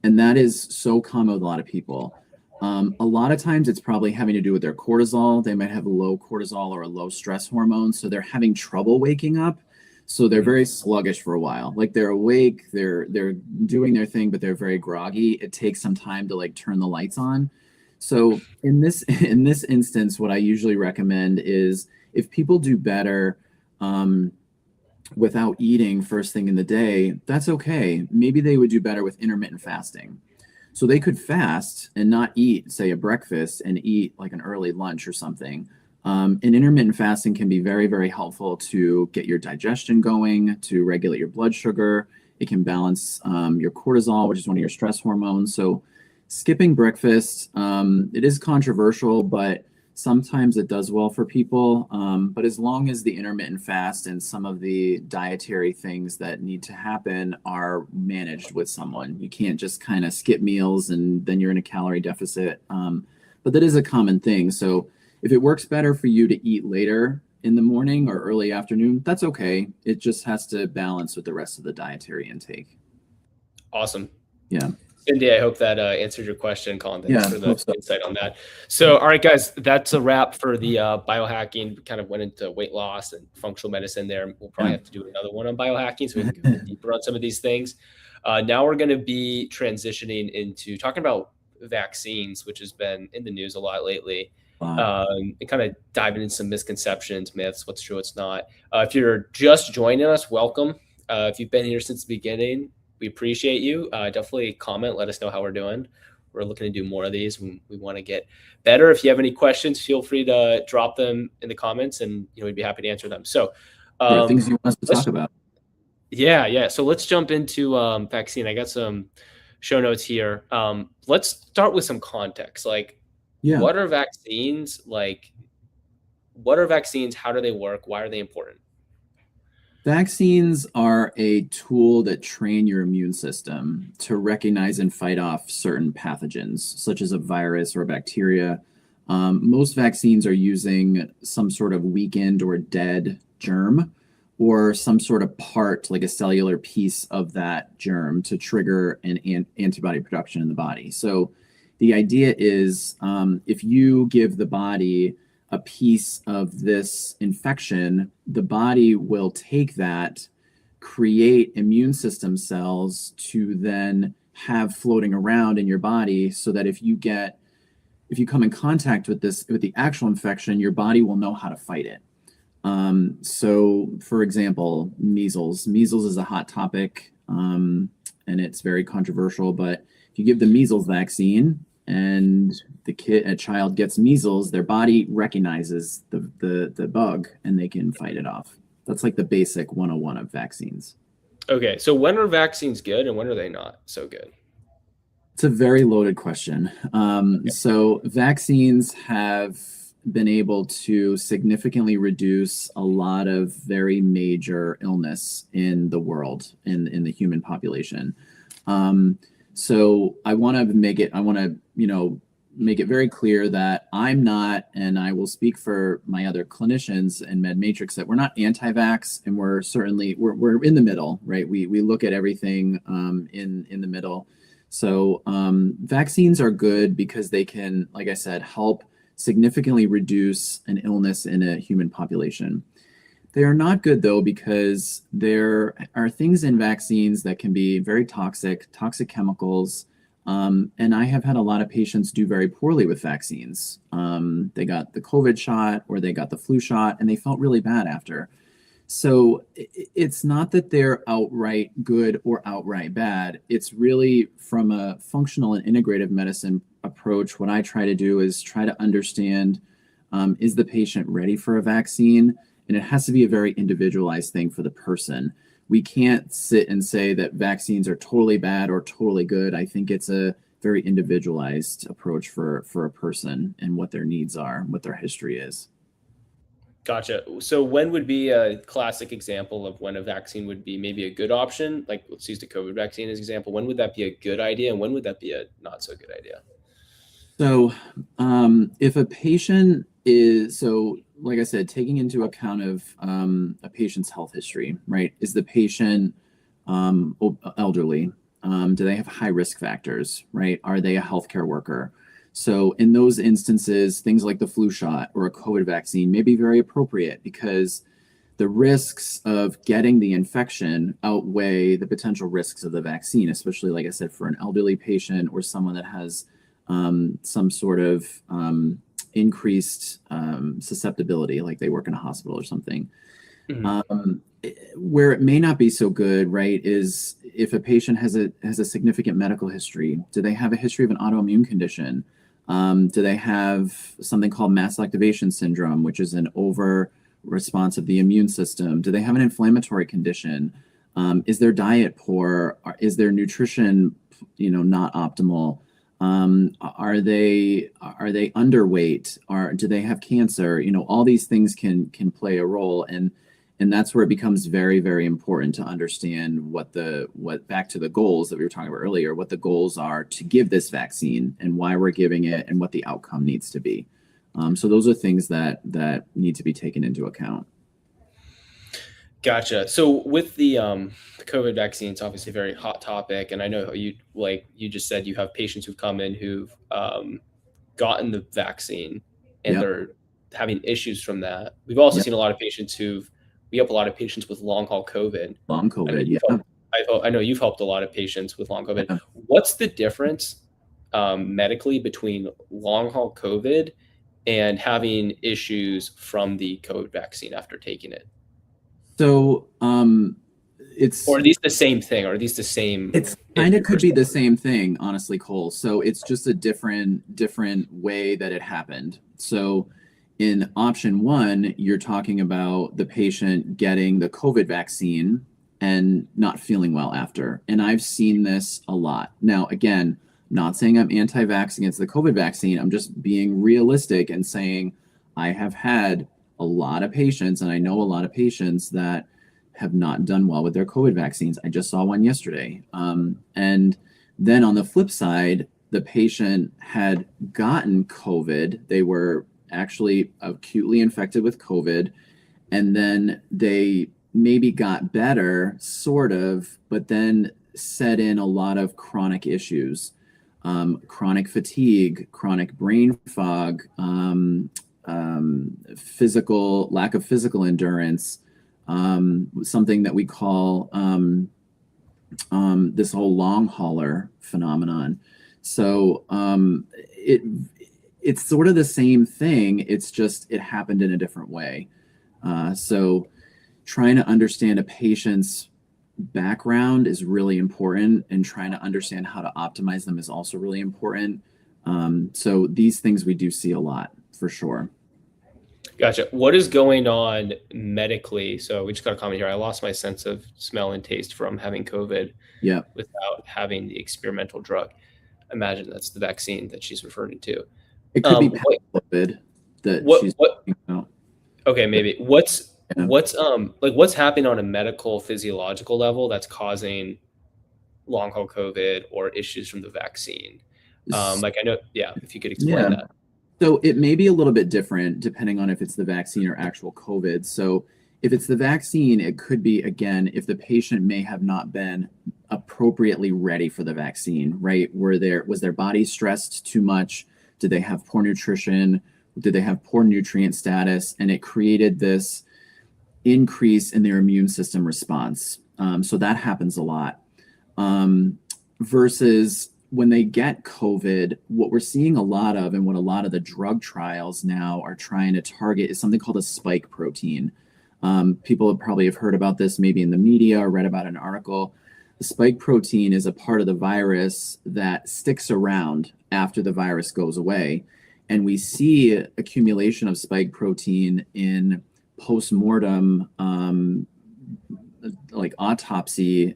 And that is so common with a lot of people. A lot of times it's probably having to do with their cortisol. They might have a low cortisol or a low stress hormone, so they're having trouble waking up. So they're very sluggish for a while. Like they're awake, they're doing their thing, but they're very groggy. It takes some time to like turn the lights on. So in this instance, what I usually recommend is if people do better without eating first thing in the day, that's okay. Maybe they would do better with intermittent fasting. So they could fast and not eat, say, a breakfast and eat like an early lunch or something. And intermittent fasting can be very, very helpful to get your digestion going, to regulate your blood sugar. It can balance your cortisol, which is one of your stress hormones. So skipping breakfast, it is controversial, but sometimes it does well for people. But as long as the intermittent fast and some of the dietary things that need to happen are managed with someone, you can't just kind of skip meals and then you're in a calorie deficit. But that is a common thing. So if it works better for you to eat later in the morning or early afternoon, that's okay. It just has to balance with the rest of the dietary intake. Awesome. Yeah. Cindy, I hope that answered your question, Colin. Thanks for the hope so. insight on that. So, all right, guys, that's a wrap for the biohacking. We kind of went into weight loss and functional medicine there. We'll probably have to do another one on biohacking so we can go deeper on some of these things. Now we're going to be transitioning into talking about vaccines, which has been in the news a lot lately. And kind of diving into some misconceptions, myths, what's true, what's not. If you're just joining us, welcome. If you've been here since the beginning, we appreciate you. Definitely comment, let us know how we're doing. We're looking to do more of these. We want to get better. If you have any questions, feel free to drop them in the comments and we'd be happy to answer them. So things you want us to talk about. Yeah. So let's jump into vaccine. I got some show notes here. Let's start with some context. What are vaccines? What are vaccines? How do they work? Why are they important? Vaccines are a tool that train your immune system to recognize and fight off certain pathogens, such as a virus or a bacteria. Most vaccines are using some sort of weakened or dead germ or some sort of part, like a cellular piece of that germ, to trigger an antibody production in the body. So the idea is if you give the body a piece of this infection, the body will take that, create immune system cells to then have floating around in your body so that if you come in contact with the actual infection, your body will know how to fight it. So for example, measles is a hot topic, and it's very controversial, but if you give the measles vaccine and a child gets measles, their body recognizes the bug and they can fight it off. That's like the basic 101 of vaccines. Okay, so when are vaccines good and when are they not so good? It's a very loaded question. So vaccines have been able to significantly reduce a lot of very major illness in the world, in the human population. So I want to make it very clear that I'm not, and I will speak for my other clinicians in MedMatrix, that we're not anti-vax, and we're in the middle, right? We look at everything in the middle. So vaccines are good because they can, like I said, help significantly reduce an illness in a human population. They are not good, though, because there are things in vaccines that can be very toxic chemicals. And I have had a lot of patients do very poorly with vaccines. They got the COVID shot or they got the flu shot and they felt really bad after. So it's not that they're outright good or outright bad. It's really from a functional and integrative medicine approach. What I try to do is try to understand, is the patient ready for a vaccine? And it has to be a very individualized thing for the person. We can't sit and say that vaccines are totally bad or totally good. I think it's a very individualized approach for a person and what their needs are, what their history is. Gotcha. So when would be a classic example of when a vaccine would be maybe a good option? Like let's use the COVID vaccine as an example. When would that be a good idea? And when would that be a not so good idea? So if a patient like I said, taking into account of a patient's health history, right? Is the patient elderly? Do they have high risk factors, right? Are they a healthcare worker? So in those instances, things like the flu shot or a COVID vaccine may be very appropriate because the risks of getting the infection outweigh the potential risks of the vaccine, especially, like I said, for an elderly patient or someone that has some sort of increased susceptibility, like they work in a hospital or something. Where it may not be so good, right, is if a patient has a significant medical history. Do they have a history of an autoimmune condition? Do they have something called mast activation syndrome, which is an over response of the immune system? Do they have an inflammatory condition? Is their diet poor? Is their nutrition, not optimal? Are they underweight? Do they have cancer? All these things can play a role, and that's where it becomes very, very important to understand what back to the goals that we were talking about earlier, what the goals are to give this vaccine and why we're giving it and what the outcome needs to be. So those are things that need to be taken into account. Gotcha. So with the COVID vaccine, it's obviously a very hot topic, and I know you just said you have patients who've come in who've gotten the vaccine and they're having issues from that. We've also seen a lot of patients we have a lot of patients with long haul COVID. Long COVID, I know you've helped a lot of patients with long COVID. Yeah. What's the difference medically between long haul COVID and having issues from the COVID vaccine after taking it? So it's, or are these the same thing, or are these the same? It's kind of could be the same thing, honestly, Cole. So it's just a different way that it happened. So in option one, you're talking about the patient getting the COVID vaccine and not feeling well after. And I've seen this a lot. Now, again, not saying I'm anti-vax against the COVID vaccine. I'm just being realistic and saying I have had a lot of patients, and I know a lot of patients that have not done well with their COVID vaccines. I just saw one yesterday. And then on the flip side, the patient had gotten COVID. They were actually acutely infected with COVID, and then they maybe got better, sort of, but then set in a lot of chronic issues, chronic fatigue, chronic brain fog, lack of physical endurance, something that we call this whole long hauler phenomenon. So it's sort of the same thing. It's just it happened in a different way. So trying to understand a patient's background is really important, and trying to understand how to optimize them is also really important. So these things we do see a lot, for sure. Gotcha. What is going on medically? So we just got a comment here. I lost my sense of smell and taste from having COVID without having the experimental drug. Imagine that's the vaccine that she's referring to. It could be COVID that she's talking about. Okay, maybe. What's happening on a medical physiological level that's causing long haul COVID or issues from the vaccine? I know, if you could explain that. So it may be a little bit different depending on if it's the vaccine or actual COVID. So if it's the vaccine, it could be, again, if the patient may have not been appropriately ready for the vaccine, right? Was their body stressed too much? Did they have poor nutrition? Did they have poor nutrient status? And it created this increase in their immune system response. So that happens a lot. Versus when they get COVID, what we're seeing a lot of, and what a lot of the drug trials now are trying to target, is something called a spike protein. People probably have heard about this maybe in the media or read about an article. The spike protein is a part of the virus that sticks around after the virus goes away. And we see accumulation of spike protein in post-mortem like autopsy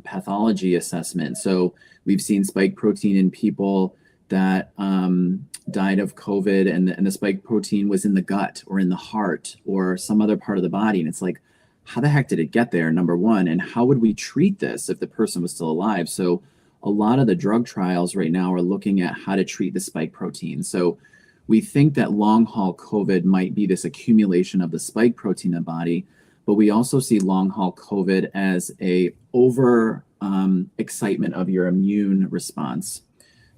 pathology assessment. So we've seen spike protein in people that died of COVID, and the spike protein was in the gut or in the heart or some other part of the body. And it's like, how the heck did it get there, number one? And how would we treat this if the person was still alive? So a lot of the drug trials right now are looking at how to treat the spike protein. So we think that long haul COVID might be this accumulation of the spike protein in the body, but we also see long haul COVID as a over excitement of your immune response.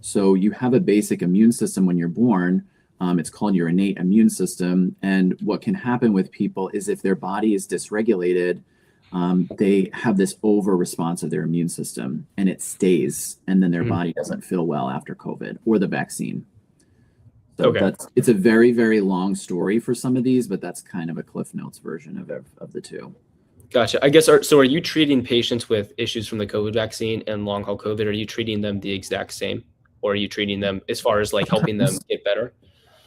So you have a basic immune system when you're born. It's called your innate immune system. And what can happen with people is if their body is dysregulated, they have this over response of their immune system, and it stays, and then their body doesn't feel well after COVID or the vaccine. So it's a very, very long story for some of these, but that's kind of a Cliff Notes version of the two. Gotcha. I guess, are you treating patients with issues from the COVID vaccine and long haul COVID? Are you treating them the exact same, or are you treating them as far as like helping them get better?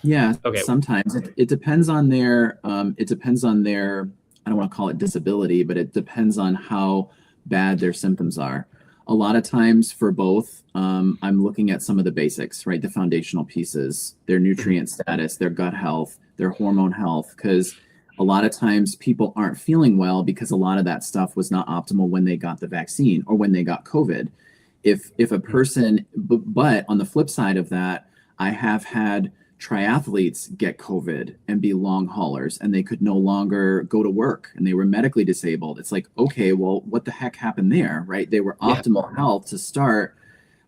Yeah. Okay. Sometimes it depends on their, I don't want to call it disability, but it depends on how bad their symptoms are. A lot of times for both, I'm looking at some of the basics, right? The foundational pieces, their nutrient status, their gut health, their hormone health, because a lot of times people aren't feeling well because a lot of that stuff was not optimal when they got the vaccine or when they got COVID. If a person, but on the flip side of that, I have had triathletes get COVID and be long haulers, and they could no longer go to work and they were medically disabled. It's like, okay, well, what the heck happened there, right? They were optimal health to start.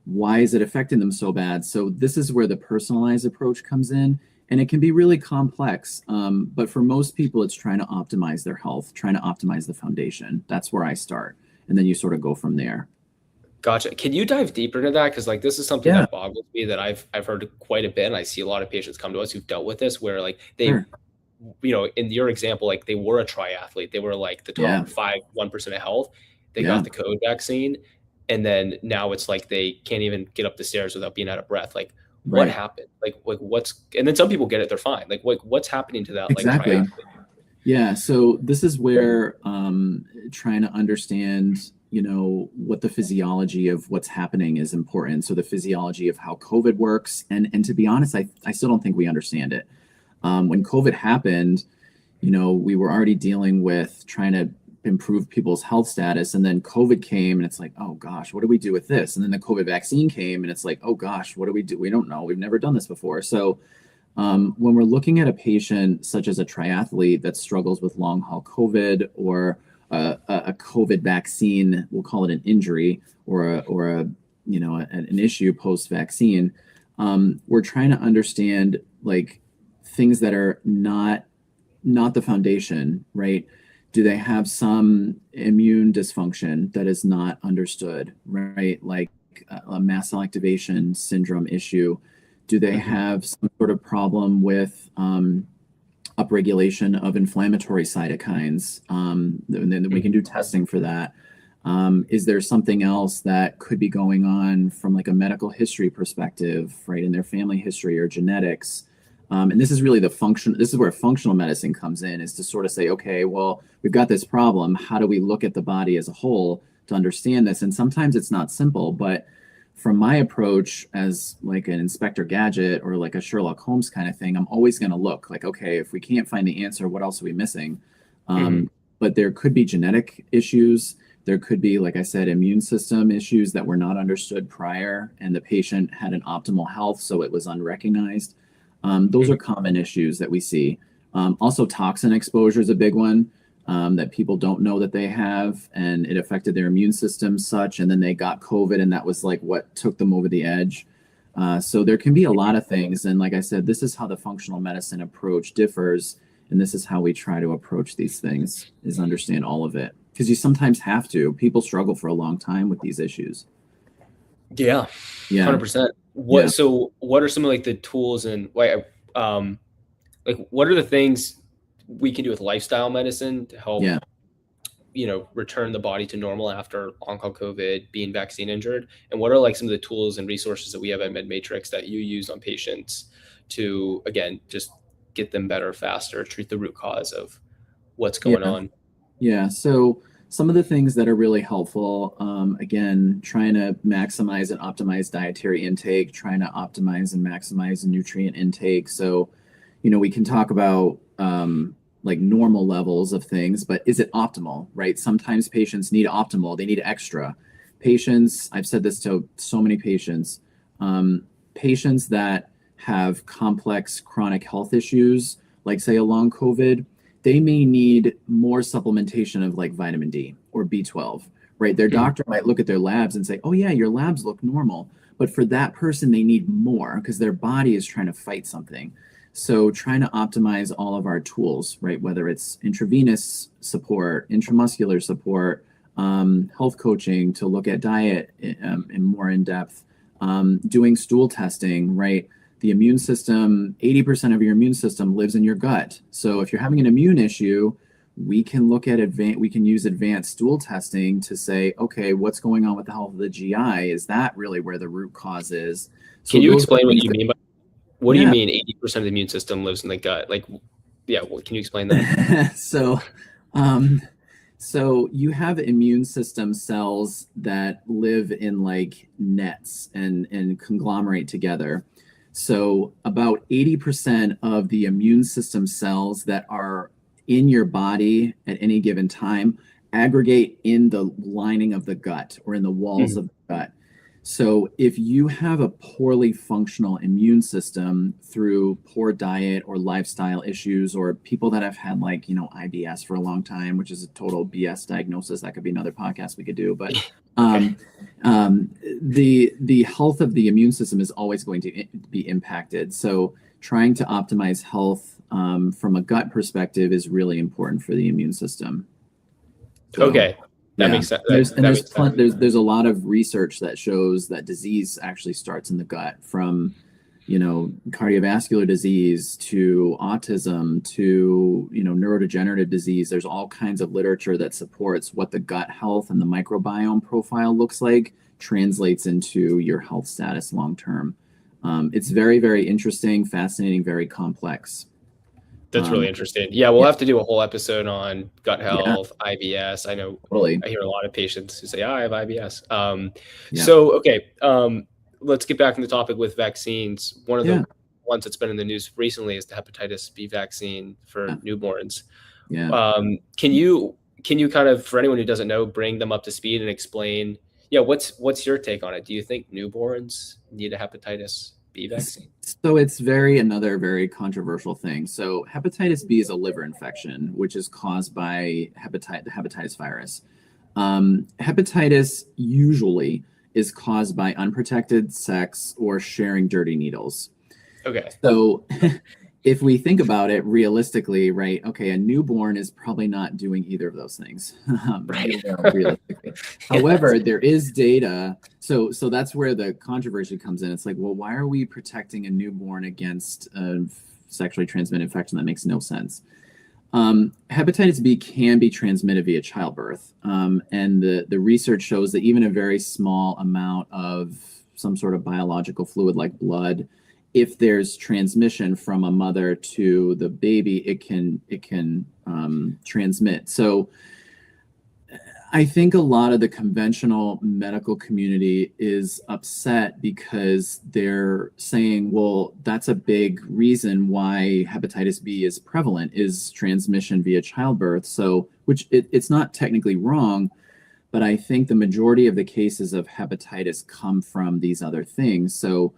Why is it affecting them so bad? So this is where the personalized approach comes in, and it can be really complex. But for most people, it's trying to optimize their health, trying to optimize the foundation. That's where I start. And then you sort of go from there. Gotcha. Can you dive deeper into that? Because like this is something that boggles me, that I've heard quite a bit, and I see a lot of patients come to us who've dealt with this, where like they, you know, in your example, like they were a triathlete, they were like the top 1% of health, they got the COVID vaccine, and then now it's like they can't even get up the stairs without being out of breath. Like what happened? Like what's, and then some people get it, they're fine. Like what's happening to that? Exactly. Like triathlete? Yeah. So this is where trying to understand, you know, what the physiology of what's happening is important. So the physiology of how COVID works. And to be honest, I still don't think we understand it. When COVID happened, you know, we were already dealing with trying to improve people's health status. And then COVID came and it's like, oh gosh, what do we do with this? And then the COVID vaccine came and it's like, oh gosh, what do we do? We don't know. We've never done this before. So when we're looking at a patient such as a triathlete that struggles with long haul COVID or a COVID vaccine, we'll call it an injury or a you know, an issue post vaccine, we're trying to understand like things that are not the foundation, right? Do they have some immune dysfunction that is not understood, right? Like a mast cell activation syndrome issue? Do they have some sort of problem with upregulation of inflammatory cytokines? And then we can do testing for that. Is there something else that could be going on from like a medical history perspective, right, in their family history or genetics? And this is really this is where functional medicine comes in, is to sort of say, okay, well, we've got this problem. How do we look at the body as a whole to understand this? And sometimes it's not simple, but from my approach as like an Inspector Gadget or like a Sherlock Holmes kind of thing, I'm always going to look like, okay, if we can't find the answer, what else are we missing? But there could be genetic issues. There could be, like I said, immune system issues that were not understood prior, and the patient had an optimal health, so it was unrecognized. Those are common issues that we see. Also, toxin exposure is a big one that people don't know that they have, and it affected their immune system such, and then they got COVID, and that was like what took them over the edge. So there can be a lot of things. And like I said, this is how the functional medicine approach differs. And this is how we try to approach these things, is understand all of it. Because you sometimes have to. People struggle for a long time with these issues. Yeah. 100%. So what are some of like the tools and like what are the things we can do with lifestyle medicine to help, you know, return the body to normal after long haul COVID, being vaccine injured? And what are like some of the tools and resources that we have at MedMatrix that you use on patients to, again, just get them better faster, treat the root cause of what's going on? Yeah. So some of the things that are really helpful, again, trying to maximize and optimize dietary intake, trying to optimize and maximize nutrient intake. So, you know, we can talk about like normal levels of things, but is it optimal, right? Sometimes patients need optimal, they need extra. Patients, I've said this to so many patients, patients that have complex chronic health issues, like say a long COVID, they may need more supplementation of like vitamin D or B12, right? Their doctor might look at their labs and say, oh yeah, your labs look normal. But for that person, they need more because their body is trying to fight something. So trying to optimize all of our tools, right? Whether it's intravenous support, intramuscular support, health coaching to look at diet in more in depth, doing stool testing, right? The immune system, 80% of your immune system lives in your gut. So if you're having an immune issue, we can look at we can use advanced stool testing to say, okay, what's going on with the health of the GI? Is that really where the root cause is? So Can you those are explain what things you that- mean by what do you Yeah. mean 80% of the immune system lives in the gut? Like, yeah, can you explain that? So you have immune system cells that live in like nets and conglomerate together. So about 80% of the immune system cells that are in your body at any given time aggregate in the lining of the gut or in the walls of the gut. So if you have a poorly functional immune system through poor diet or lifestyle issues, or people that have had like, IBS for a long time, which is a total BS diagnosis, that could be another podcast we could do. But the health of the immune system is always going to be impacted. So trying to optimize health from a gut perspective is really important for the immune system. So, Okay. That makes sense. There's a lot of research that shows that disease actually starts in the gut, from cardiovascular disease to autism to neurodegenerative disease. There's all kinds of literature that supports what the gut health and the microbiome profile looks like translates into your health status long term. It's very, very interesting, fascinating, very complex. That's really interesting. Yeah, we'll have to do a whole episode on gut health, IBS. I know Totally. I hear a lot of patients who say, I have IBS. So, okay, let's get back on the topic with vaccines. One of the ones that's been in the news recently is the hepatitis B vaccine for newborns. Can you kind of, for anyone who doesn't know, bring them up to speed and explain, what's your take on it? Do you think newborns need a hepatitis B vaccine? So it's another very controversial thing. So hepatitis B is a liver infection, which is caused by the hepatitis virus. Hepatitis usually is caused by unprotected sex or sharing dirty needles. Okay. So if we think about it realistically, right? Okay, a newborn is probably not doing either of those things. Realistically. However, there is data. So that's where the controversy comes in. It's like, well, why are we protecting a newborn against a sexually transmitted infection? That makes no sense. Hepatitis B can be transmitted via childbirth. And the research shows that even a very small amount of some sort of biological fluid like blood, if there's transmission from a mother to the baby, it can transmit. So I think a lot of the conventional medical community is upset because they're saying, well, that's a big reason why hepatitis B is prevalent, is transmission via childbirth. So, which it's not technically wrong, but I think the majority of the cases of hepatitis come from these other things. So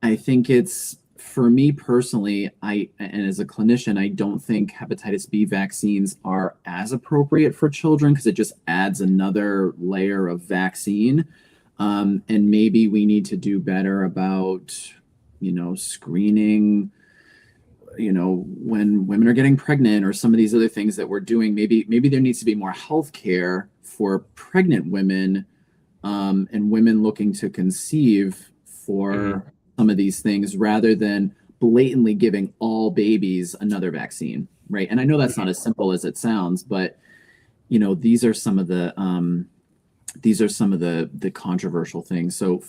I think it's, for me personally, and as a clinician, I don't think hepatitis B vaccines are as appropriate for children because it just adds another layer of vaccine. And maybe we need to do better about, screening, when women are getting pregnant or some of these other things that we're doing. Maybe there needs to be more health care for pregnant women and women looking to conceive for some of these things, rather than blatantly giving all babies another vaccine, right? And I know that's not as simple as it sounds, but these are some of the controversial things. So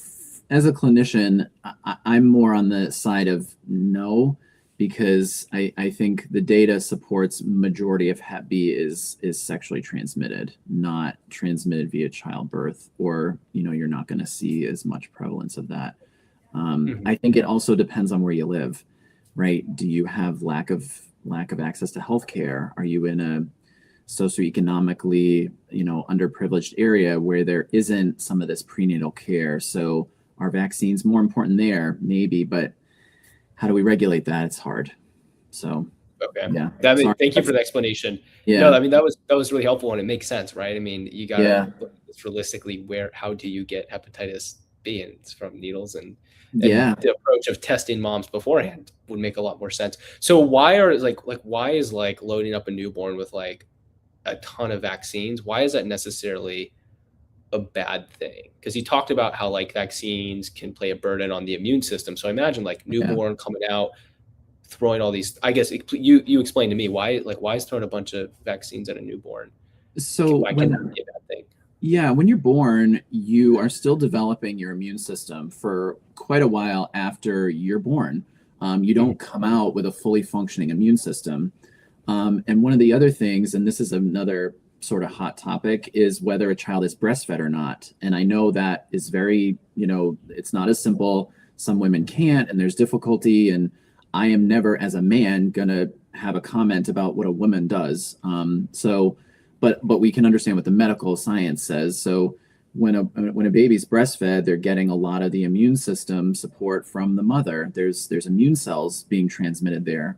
as a clinician, I'm more on the side of no, because I think the data supports majority of Hep B is sexually transmitted, not transmitted via childbirth, or you're not going to see as much prevalence of that. I think it also depends on where you live, right? Do you have lack of access to healthcare? Are you in a socioeconomically, underprivileged area where there isn't some of this prenatal care? So are vaccines more important there? Maybe, but how do we regulate that? It's hard. So okay, yeah. Thank you for the explanation. Yeah, no, I mean that was really helpful, and it makes sense, right? I mean, you got to look realistically, how do you get hepatitis B? And it's from needles, and Yeah. the approach of testing moms beforehand would make a lot more sense. So why are why is like loading up a newborn with like a ton of vaccines? Why is that necessarily a bad thing? Because he talked about how like vaccines can play a burden on the immune system. So I imagine like Yeah. newborn coming out, throwing all these. I guess you explain to me why is throwing a bunch of vaccines at a newborn? So Why can that be a bad thing? yeah, when you're born, you are still developing your immune system for quite a while after you're born. You don't come out with a fully functioning immune system. And one of the other things, and this is another sort of hot topic, is whether a child is breastfed or not. And I know that is very, it's not as simple. Some women can't, and there's difficulty. And I am never, as a man, going to have a comment about what a woman does. But we can understand what the medical science says. So when a baby's breastfed, they're getting a lot of the immune system support from the mother. There's immune cells being transmitted there.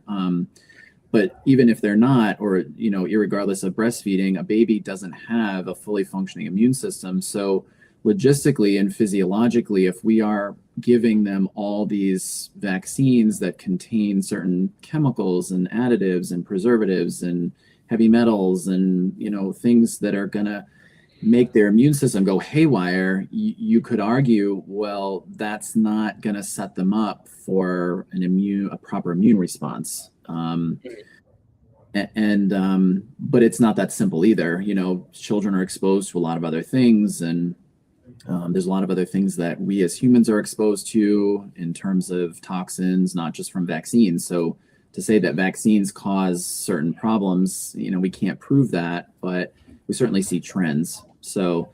But even if they're not, or irregardless of breastfeeding, a baby doesn't have a fully functioning immune system. So logistically and physiologically, if we are giving them all these vaccines that contain certain chemicals and additives and preservatives and heavy metals and things that are going to make their immune system go haywire, you could argue, well, that's not going to set them up for a proper immune response. But it's not that simple either. Children are exposed to a lot of other things, and there's a lot of other things that we as humans are exposed to in terms of toxins, not just from vaccines. So to say that vaccines cause certain problems, we can't prove that, but we certainly see trends. So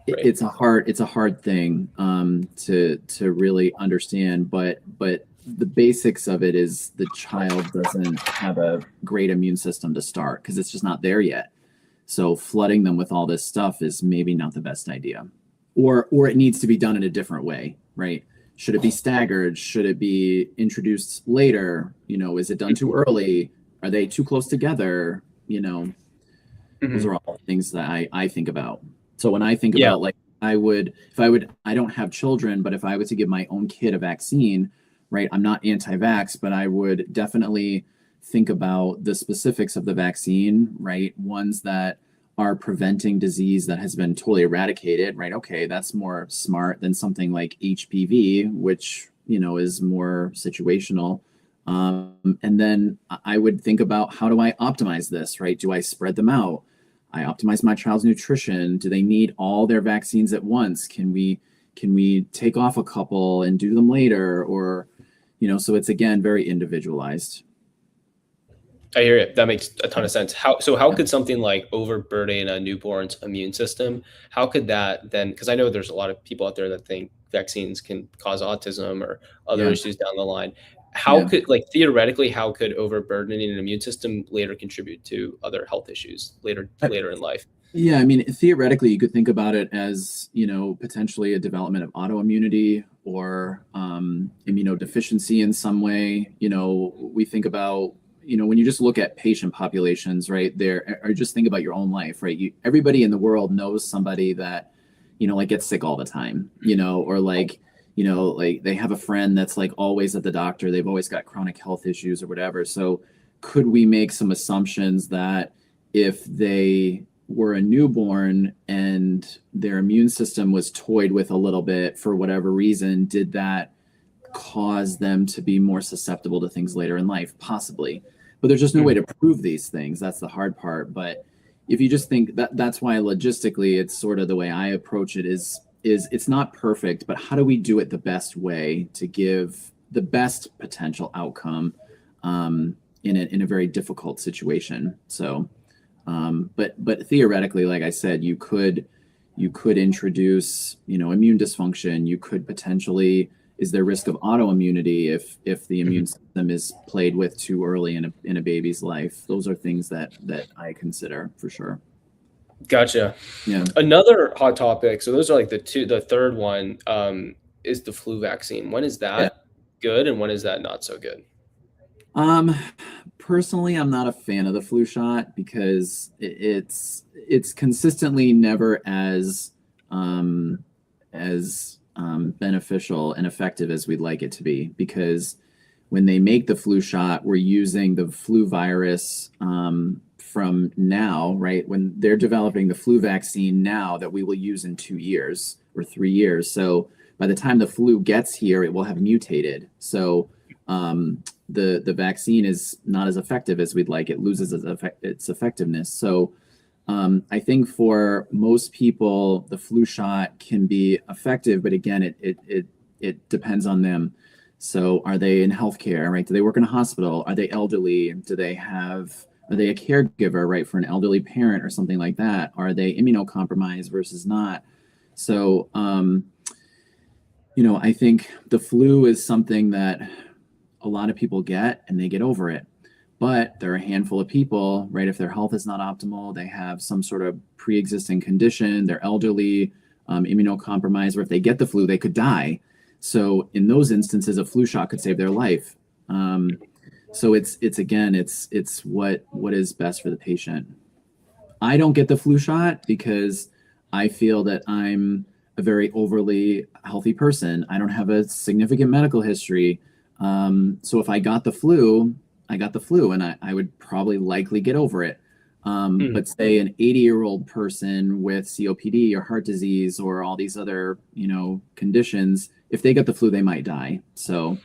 it's a hard thing to really understand, but the basics of it is the child doesn't have a great immune system to start because it's just not there yet. So flooding them with all this stuff is maybe not the best idea, or it needs to be done in a different way, right? Should it be staggered? Should it be introduced later? Is it done too early? Are they too close together? Those are all things that I think about. So when I think about I don't have children, but if I was to give my own kid a vaccine, right? I'm not anti-vax, but I would definitely think about the specifics of the vaccine, right? Ones that are preventing disease that has been totally eradicated, right? Okay, that's more smart than something like HPV, which, is more situational. And then I would think about, how do I optimize this, right? Do I spread them out? I optimize my child's nutrition. Do they need all their vaccines at once? Can we take off a couple and do them later? Or, so it's, again, very individualized. I hear it. That makes a ton of sense. How could something like overburden a newborn's immune system? How could that then? Because I know there's a lot of people out there that think vaccines can cause autism or other issues down the line. How could, theoretically, how could overburdening an immune system later contribute to other health issues later in life? Yeah, I mean, theoretically, you could think about it as, potentially a development of autoimmunity or immunodeficiency in some way. We think about, when you just look at patient populations, right, or just think about your own life, right? Everybody in the world knows somebody that, gets sick all the time, or they have a friend that's always at the doctor. They've always got chronic health issues or whatever. So could we make some assumptions that if they were a newborn and their immune system was toyed with a little bit for whatever reason, did that cause them to be more susceptible to things later in life? Possibly. But there's just no way to prove these things. That's the hard part. But if you just think that's why logistically, it's sort of the way I approach it is it's not perfect, but how do we do it the best way to give the best potential outcome in a very difficult situation? So, but theoretically, like I said, you could introduce, immune dysfunction. You could potentially, is there risk of autoimmunity if the immune system is played with too early in a baby's life? Those are things that I consider for sure. Gotcha. Yeah. Another hot topic. So those are the third one is the flu vaccine. When is that good and when is that not so good? Personally, I'm not a fan of the flu shot because it's consistently never as beneficial and effective as we'd like it to be, because when they make the flu shot, we're using the flu virus from now, right? When they're developing the flu vaccine now that we will use in 2 years or 3 years. So by the time the flu gets here, it will have mutated. So the vaccine is not as effective as we'd like. It loses its effectiveness. So I think for most people, the flu shot can be effective, but again, it depends on them. So are they in healthcare, right? Do they work in a hospital? Are they elderly? Are they a caregiver, right, for an elderly parent or something like that? Are they immunocompromised versus not? So, I think the flu is something that a lot of people get and they get over it. But there are a handful of people, right, if their health is not optimal, they have some sort of pre-existing condition, they're elderly, immunocompromised, or if they get the flu, they could die. So in those instances, a flu shot could save their life. So it's what is best for the patient. I don't get the flu shot because I feel that I'm a very overly healthy person. I don't have a significant medical history. So if I got the flu, I got the flu, and I would probably likely get over it. But say an 80-year-old person with COPD or heart disease or all these other, conditions, if they get the flu, they might die. So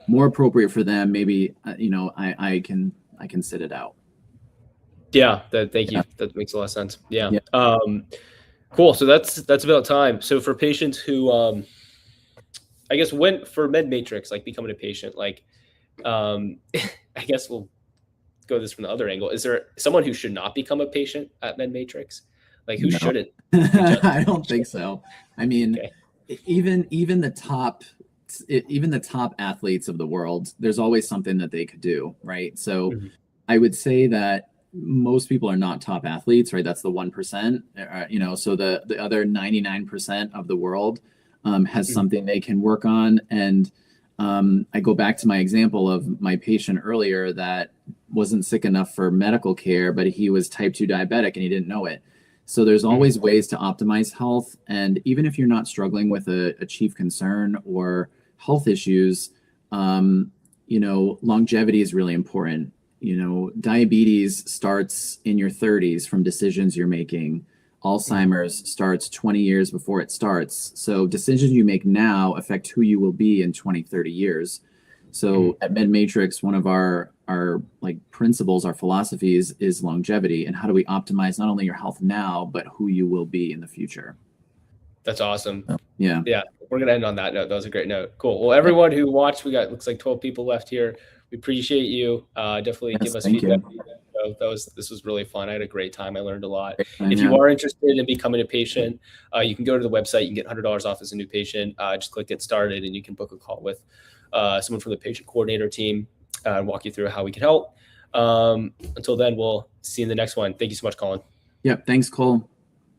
more appropriate for them, maybe, I can sit it out. Yeah, thank you. That makes a lot of sense. Yeah. Cool. So that's about time. So for patients who, I guess for Med Matrix, like becoming a patient, like, I guess we'll go this from the other angle. Is there someone who should not become a patient at Med Matrix? Like who shouldn't? I don't think so. I mean, even the top athletes of the world, there's always something that they could do, right? So I would say that most people are not top athletes, right? That's the 1%, so the other 99% of the world has something they can work on. And I go back to my example of my patient earlier that wasn't sick enough for medical care, but he was type 2 diabetic and he didn't know it. So there's always ways to optimize health. And even if you're not struggling with a chief concern or health issues, longevity is really important. Diabetes starts in your 30s from decisions you're making. Alzheimer's starts 20 years before it starts. So decisions you make now affect who you will be in 20, 30 years. So at Med Matrix, one of our principles, our philosophies is longevity, and how do we optimize not only your health now, but who you will be in the future. That's awesome. Yeah. We're gonna end on that note. That was a great note. Cool. Well, everyone who watched, looks like 12 people left here. We appreciate you. Definitely give us feedback. This was really fun. I had a great time. I learned a lot. If you are interested in becoming a patient, you can go to the website. You can get $100 off as a new patient. Just click Get Started, and you can book a call with someone from the patient coordinator team and walk you through how we can help. Until then, we'll see you in the next one. Thank you so much, Collin. Yep. Thanks, Cole.